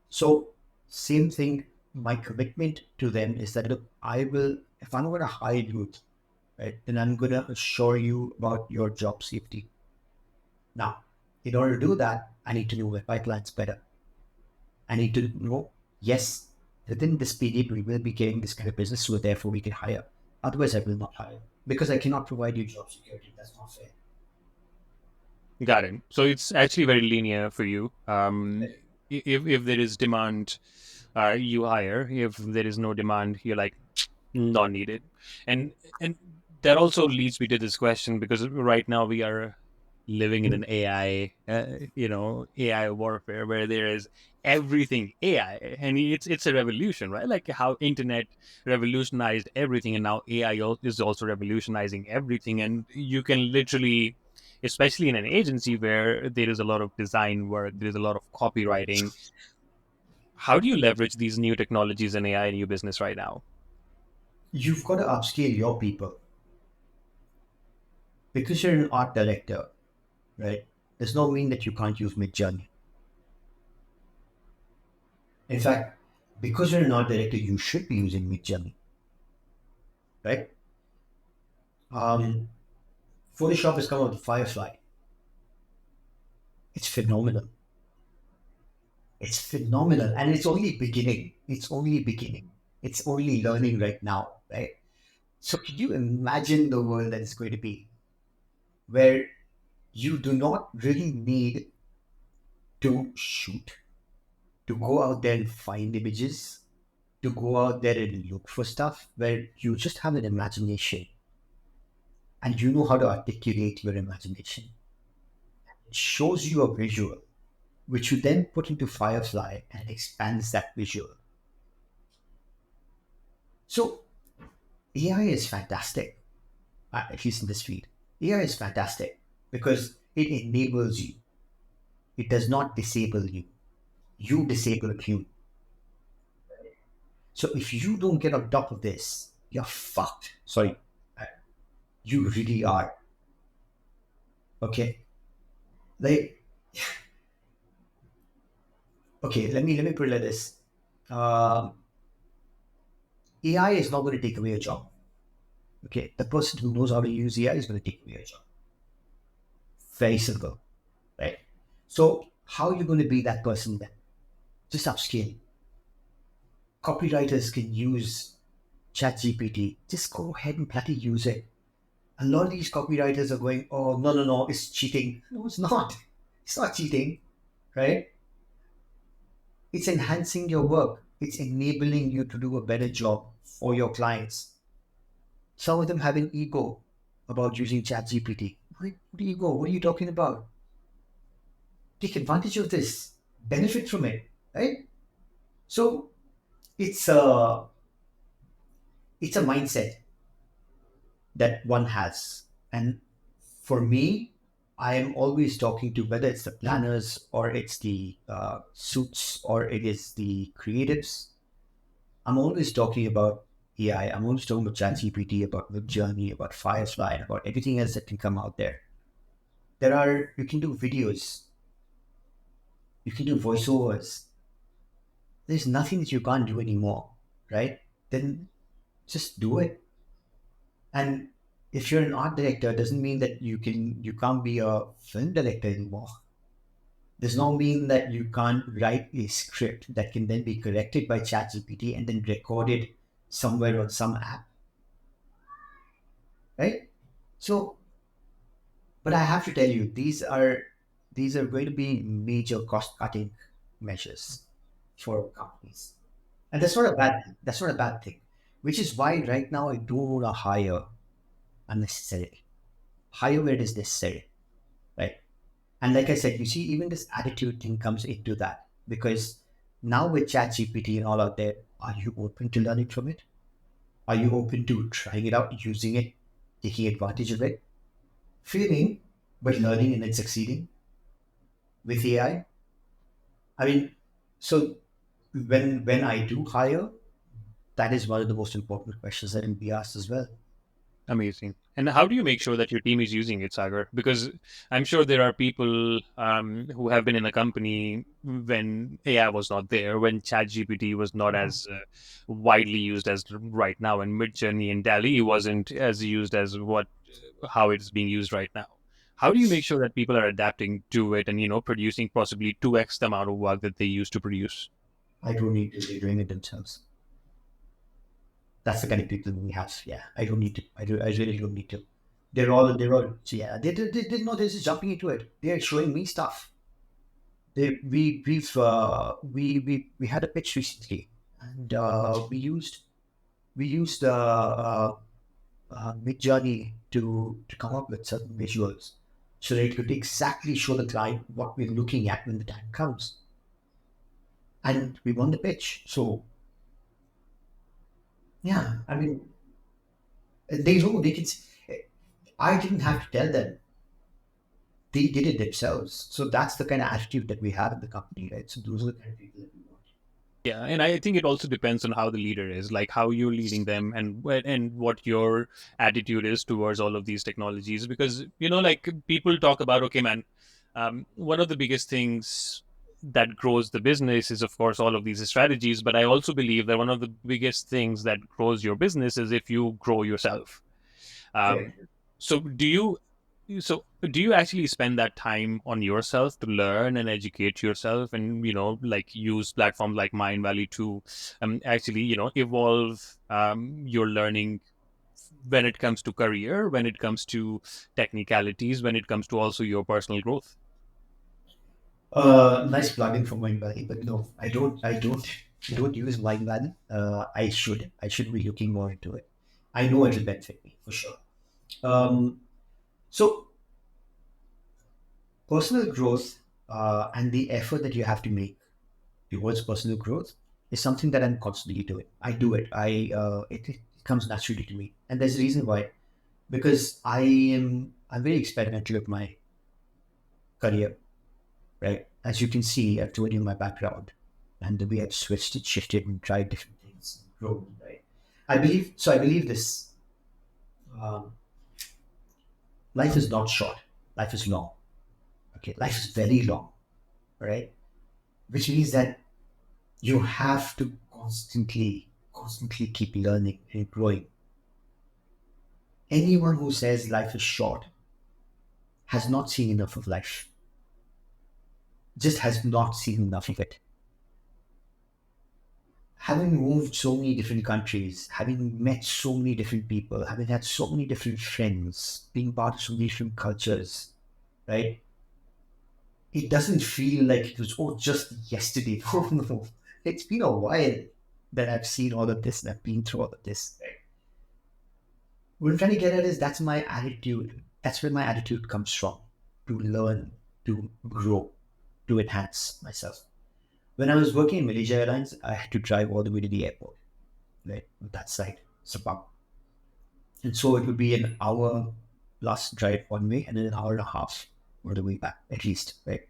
So, same thing, my commitment to them is that, look, if I'm going to hire you, right, then I'm going to assure you about your job safety. Now, in order to do that, I need to know my pipelines better. I need to know, yes, within this period, we will be getting this kind of business, so therefore we can hire. Otherwise, I will not hire because I cannot provide you job security. That's not fair. Got it. So it's actually very linear for you. If there is demand, you hire. If there is no demand, you're like, not needed. And that also leads me to this question, because right now we are living in an AI, AI warfare where there is everything AI, and it's a revolution, right? Like how internet revolutionized everything, and now AI is also revolutionizing everything. And you can literally, especially in an agency where there is a lot of design work, there is a lot of copywriting. How do you leverage these new technologies and AI in your business right now? You've got to upscale your people. Because you're an art director, right? Does not mean that you can't use Midjourney. In fact, because you're an art director, you should be using Midjourney, right? Photoshop has come out with Firefly. It's phenomenal. It's phenomenal, and it's only beginning. It's only beginning. It's only learning right now, right? So can you imagine the world that is going to be, where you do not really need to shoot, to go out there and find images, to go out there and look for stuff, where you just have an imagination and you know how to articulate your imagination. It shows you a visual, which you then put into Firefly and expands that visual. So AI is fantastic, at least in this field. AI is fantastic because it enables you. It does not disable you. You disable you. So if you don't get on top of this, you're fucked. Sorry. You really are. Okay? Like, okay, let me put it like this. AI is not going to take away a job. Okay, the person who knows how to use AI is going to take away a job. Very simple, right? So how are you going to be that person then? Just upscale. Copywriters can use ChatGPT. Just go ahead and bloody use it. A lot of these copywriters are going, oh, no, no, no, it's cheating. No, it's not. It's not cheating, right? It's enhancing your work. It's enabling you to do a better job for your clients. Some of them have an ego about using ChatGPT. What ego? What are you talking about? Take advantage of this. Benefit from it, right? So it's a it's a mindset that one has. And for me, I am always talking to, whether it's the planners or it's the suits or it is the creatives. I'm always talking about AI. I'm always talking about ChatGPT, about Midjourney, about Firefly, about everything else that can come out there. You can do videos, you can do voiceovers. There's nothing that you can't do anymore, right? Then just do it. And if you're an art director, it doesn't mean that you can't be a film director anymore. Does not mean that you can't write a script that can then be corrected by ChatGPT and then recorded somewhere on some app, right? So, but I have to tell you, these are going to be major cost cutting measures for companies, and that's not a bad thing. Which is why right now I don't want to hire unnecessarily. Hire where it is necessary, right? And like I said, you see, even this attitude thing comes into that, because now with ChatGPT and all out there, are you open to learning from it? Are you open to trying it out, using it, taking advantage of it, failing, but learning and then succeeding with AI? I mean, so when I do hire, that is one of the most important questions that will be asked as well. Amazing. And how do you make sure that your team is using it, Sagar? Because I'm sure there are people who have been in a company when AI was not there, when ChatGPT was not as widely used as right now, and Midjourney and DALL-E wasn't as used as how it's being used right now. How do you make sure that people are adapting to it and producing possibly 2x the amount of work that they used to produce? I don't need to be doing it themselves. That's the kind of people we have. Yeah, I don't need to. I really don't need to. So yeah, they know they're just jumping into it. They're showing me stuff. We had a pitch recently, and we used Midjourney to come up with certain visuals, so that it could exactly show the client what we're looking at when the time comes, and we won the pitch. So yeah, I mean, they know they can. I didn't have to tell them; they did it themselves. So that's the kind of attitude that we have in the company, right? So those are the kind of people that we want. Yeah, and I think it also depends on how the leader is, like how you're leading them, and what your attitude is towards all of these technologies. Because like people talk about, okay, man, one of the biggest things that grows the business is, of course, all of these strategies. But I also believe that one of the biggest things that grows your business is if you grow yourself. Um, Correct. so do you actually spend that time on yourself to learn and educate yourself, and like use platforms like Mind Valley to actually evolve your learning when it comes to career, when it comes to technicalities, when it comes to also your personal growth? Nice plugin for Wine Valley, but no, I don't use Wine Valley. I should be looking more into it. I know it will benefit me for sure. Um, so personal growth and the effort that you have to make towards personal growth is something that I'm constantly doing. I do it. It comes naturally to me, and there's a reason why. Because I'm very experimental with my career, right? As you can see, I've told you my background and the way I've switched it, shifted, and tried different things, grown, right? I believe this. Um, Life is not short. Life is long. Okay, life is very long, right? which means that you have to constantly keep learning and growing. Anyone who says life is short has not seen enough of life, just has not seen enough of it. Having moved so many different countries, having met so many different people, having had so many different friends, being part of so many different cultures, right? It doesn't feel like it was, oh, just yesterday. No, no. It's been a while that I've seen all of this and I've been through all of this. Right? What I'm trying to get at is that's my attitude. That's where my attitude comes from, to learn, to grow, to enhance myself. When I was working in Malaysia Airlines, I had to drive all the way to the airport, right? On that side, Sabah. And so it would be an hour plus drive one way and then an hour and a half all the way back, at least, right?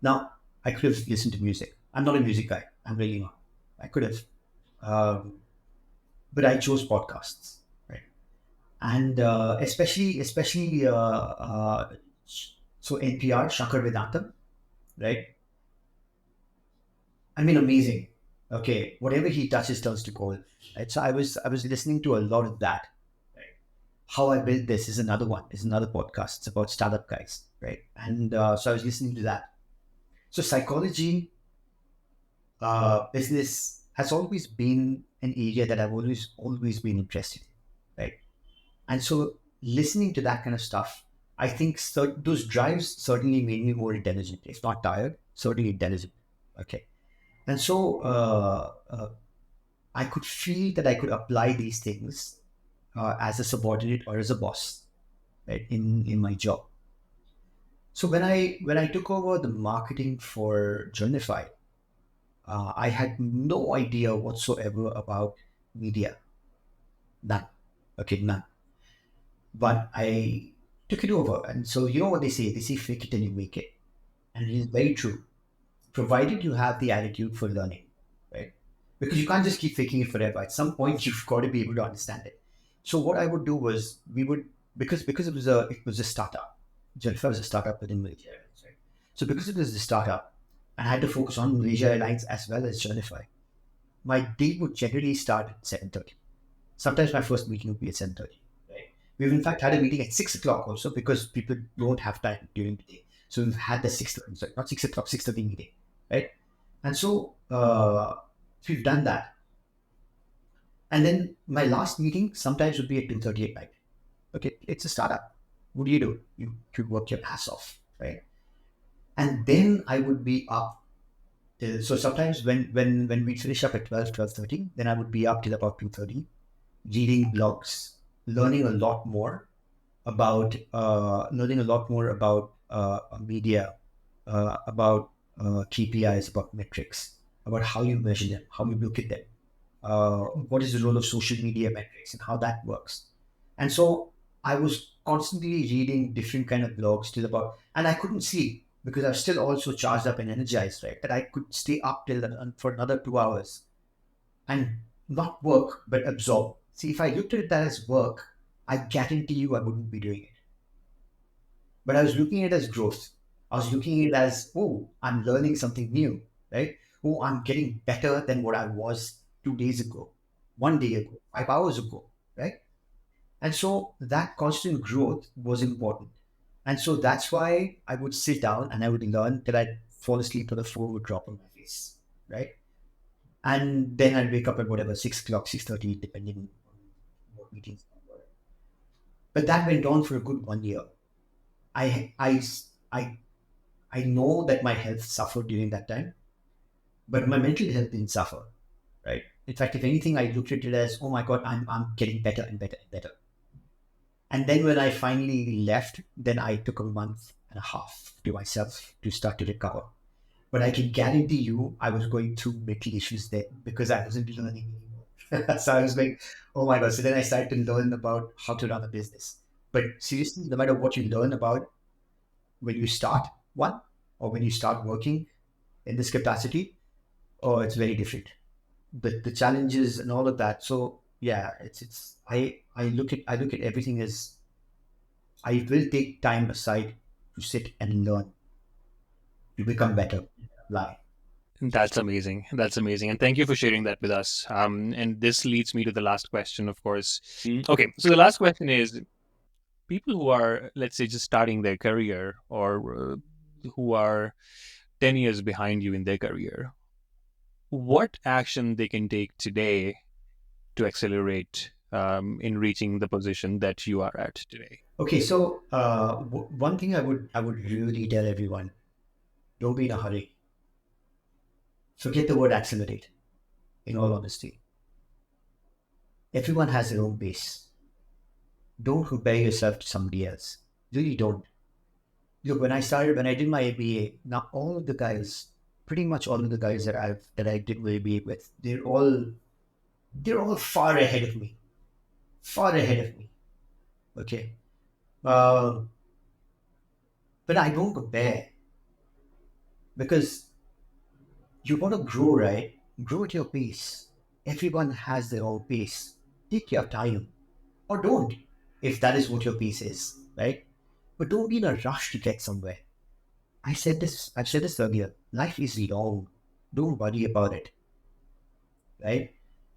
Now, I could have listened to music. I'm not a music guy. I'm really not. I could have. But I chose podcasts, right? And so NPR, Shankar Vedantam, right? I mean, amazing. Okay, whatever he touches turns to gold. Right? So I was listening to a lot of that. Right? How I Built This is another one. Is another podcast. It's about startup guys, right? And so I was listening to that. So psychology, business has always been an area that I've always been interested in, right? And so listening to that kind of stuff, I think those drives certainly made me more intelligent, if not tired, certainly intelligent. Okay. And so I could feel that I could apply these things as a subordinate or as a boss, right, in my job. So when I took over the marketing for Journify, I had no idea whatsoever about media. None. Okay, none. But I took it over. And so you know what they say? They say fake it till you make it. And it is very true. Provided you have the attitude for learning, right? Because you can't just keep faking it forever. At some point you've got to be able to understand it. So what I would do was we would because it was a startup. Jennifer was a startup within Malaysia Airlines, right? So because it was a startup, I had to focus on Malaysia Airlines as well as Journify. My day would generally start at 7:30. Sometimes my first meeting would be at 7:30. Right? We've in fact had a meeting at 6 o'clock also because people don't have time during the day. So we've had the 6:30, sorry, not 6 o'clock, 6:30 meeting, right? And so we've done that. And then my last meeting sometimes would be at 2:30 at night. Okay, it's a startup. What do? You work your ass off, right? And then I would be up. So sometimes when we finish up at 12:30, then I would be up till about 2:30, reading blogs, learning a lot more about media, about KPIs, about metrics, about how you measure them, how you look at them, what is the role of social media metrics and how that works. And so I was constantly reading different kind of blogs till about, and I couldn't sleep because I was still also charged up and energized, right? That I could stay up till for another 2 hours and not work but absorb. See, if I looked at that as work, I guarantee you I wouldn't be doing it. But I was looking at it as growth. I was looking at it as, oh, I'm learning something new, right? Oh, I'm getting better than what I was 2 days ago, 1 day ago, 5 hours ago, right? And so that constant growth was important. And so that's why I would sit down and I would learn till I'd fall asleep or the phone would drop on my face, right? And then I'd wake up at whatever, 6 o'clock, 6:30, depending on what meetings were. But that went on for a good 1 year. I, I, I, I know that my health suffered during that time, but my mental health didn't suffer, right? In fact, if anything, I looked at it as, oh my God, I'm getting better and better and better. And then when I finally left, then I took a month and a half to myself to start to recover. But I can guarantee you, I was going through mental issues there because I wasn't learning anymore. So I was like, oh my God. So then I started to learn about how to run a business. But seriously, no matter what you learn about when you start one or when you start working in this capacity, oh, it's very different. The challenges and all of that. So yeah, I look at everything as I will take time aside to sit and learn to become better. Lie. That's amazing. That's amazing. And thank you for sharing that with us. And this leads me to the last question, of course. Okay. So the last question is, people who are, let's say, just starting their career, or who are 10 years behind you in their career, what action they can take today to accelerate in reaching the position that you are at today? Okay, so one thing I would really tell everyone: don't be in a hurry. Forget the word accelerate. In all honesty, everyone has their own pace. Don't compare yourself to somebody else. Really don't. Look, when I did my MBA, now all of the guys, pretty much all of the guys that I did my MBA with, they're all far ahead of me. Far ahead of me. Okay. Uh, but I don't compare because you want to grow, right? Grow at your pace. Everyone has their own pace. Take your time or don't, if that is what your pace is, right? But don't be in a rush to get somewhere. I've said this earlier. Life is long. Don't worry about it, right?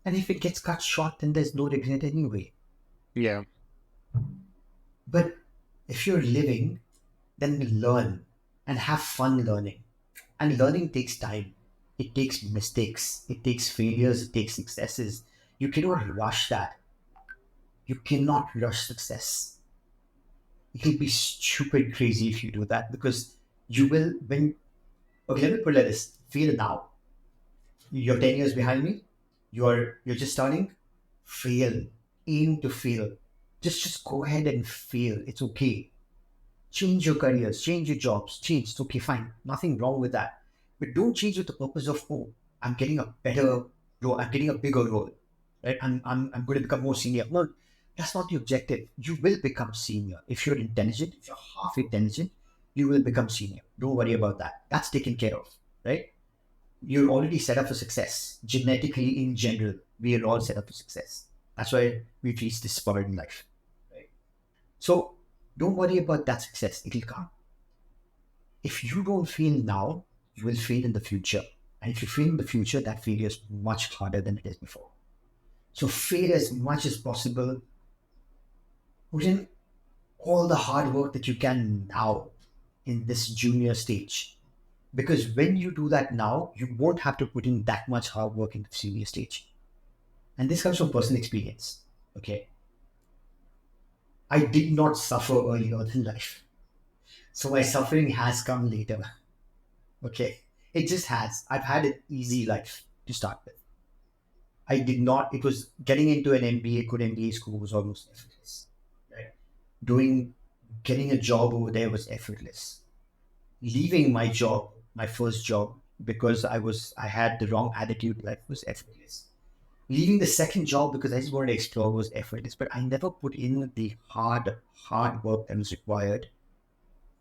And if it gets cut short, then there's no regret anyway. Yeah. But if you're living, then learn and have fun learning. And learning takes time. It takes mistakes. It takes failures. It takes successes. You cannot rush that. You cannot rush success. It'll be stupid crazy if you do that, because you will, okay, let me put it like this: fail now. You're 10 years behind me. You're just starting. Fail. Aim to fail. Just go ahead and fail. It's okay. Change your careers, change your jobs, change. It's okay, fine. Nothing wrong with that. But don't change with the purpose of, oh, I'm getting a better role, I'm getting a bigger role. Right? I'm going to become more senior. No, that's not the objective. You will become senior. If you're intelligent, if you're half intelligent, you will become senior. Don't worry about that. That's taken care of. Right? You're already set up for success. Genetically, in general, we are all set up for success. That's why we've reached this point in life. Right? So don't worry about that success. It'll come. If you don't fail now, you will fail in the future. And if you fail in the future, that failure is much harder than it is before. So fail as much as possible. Put in all the hard work that you can now in this junior stage. Because when you do that now, you won't have to put in that much hard work in the senior stage. And this comes from personal experience. Okay. I did not suffer early on in life. So my suffering has come later. Okay. It just has. I've had an easy life to start with. I did not, it was getting into an MBA, good MBA school was almost effortless. Right? Getting a job over there was effortless. Leaving my job, my first job, because I had the wrong attitude, life was effortless. Leaving the second job because I just wanted to explore was effortless. But I never put in the hard work that was required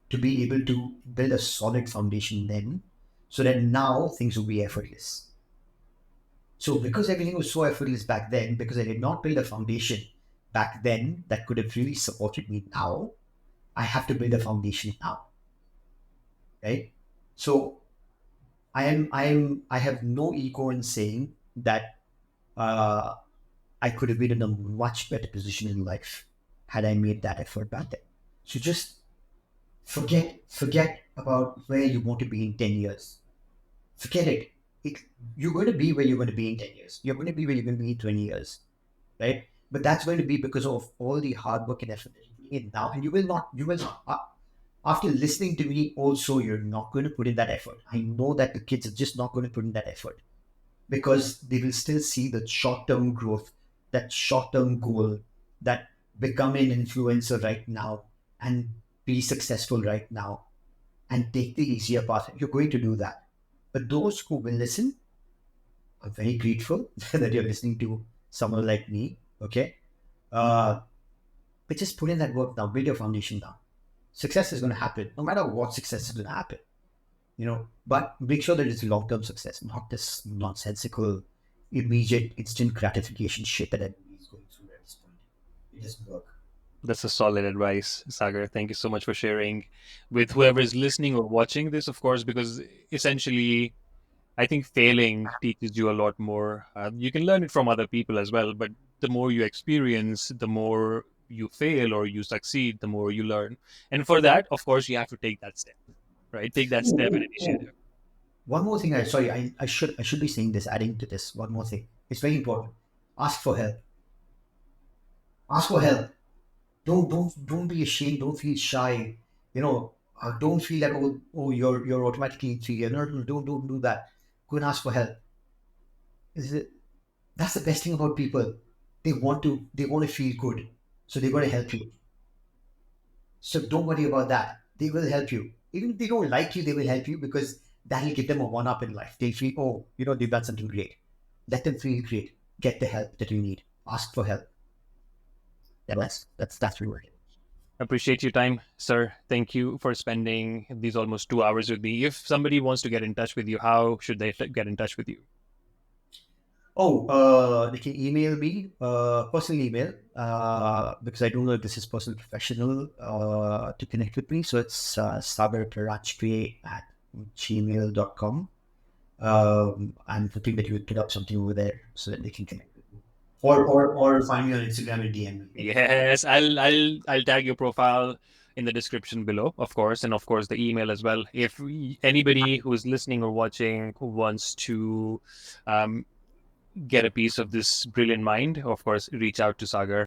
to be able to build a solid foundation then, so that now things will be effortless. So because everything was so effortless back then, because I did not build a foundation back then that could have really supported me now, I have to build a foundation now. Right? So I have no ego in saying that I could have been in a much better position in life had I made that effort back then. So just forget about where you want to be in 10 years. Forget it. You're going to be where you're going to be in 10 years. You're going to be where you're going to be in 20 years. Right? But that's going to be because of all the hard work and effort that you're putting in now. And you will not, after listening to me also, you're not going to put in that effort. I know that the kids are just not going to put in that effort, because they will still see the short-term growth, that short-term goal, that become an influencer right now and be successful right now and take the easier path. You're going to do that. But those who will listen, I'm very grateful that you're listening to someone like me, okay? But just put in that work now, build your foundation down. Success is going to happen, no matter what success is going to happen. But make sure that it's long-term success, not this nonsensical, immediate, instant gratification shit that everybody is going through at this point. It doesn't work. That's a solid advice, Sagar. Thank you so much for sharing with whoever is listening or watching this, of course, because essentially I think failing teaches you a lot more. You can learn it from other people as well, but the more you experience, the more you fail or you succeed, the more you learn. And for that, of course, you have to take that step, right? Take that Ooh, step and ooh, ooh. initiative. One more thing. Sorry, I should be saying this. Adding to this, one more thing. It's very important. Ask for help. Ask for help. Don't be ashamed. Don't feel shy. Don't feel like you're automatically inferior. No, no, don't do that. Go and ask for help. Is it? That's the best thing about people. They want to feel good, so they're going to help you. So don't worry about that. They will help you. Even if they don't like you, they will help you because that'll give them a one up in life. They'll feel, oh, they've done something great. Let them feel great. Get the help that you need. Ask for help. That's rewarding. Appreciate your time, sir. Thank you for spending these almost 2 hours with me. If somebody wants to get in touch with you, how should they get in touch with you? Oh, they can email me, personal email, because I don't know if this is personal professional to connect with me. So it's Sagar Paranjpe at gmail.com. I'm hoping that you would put up something over there so that they can connect with me. Or find me on Instagram and DM me. Yes, I'll tag your profile in the description below, of course, and of course the email as well. If anybody who's listening or watching who wants to get a piece of this brilliant mind, of course, reach out to Sagar.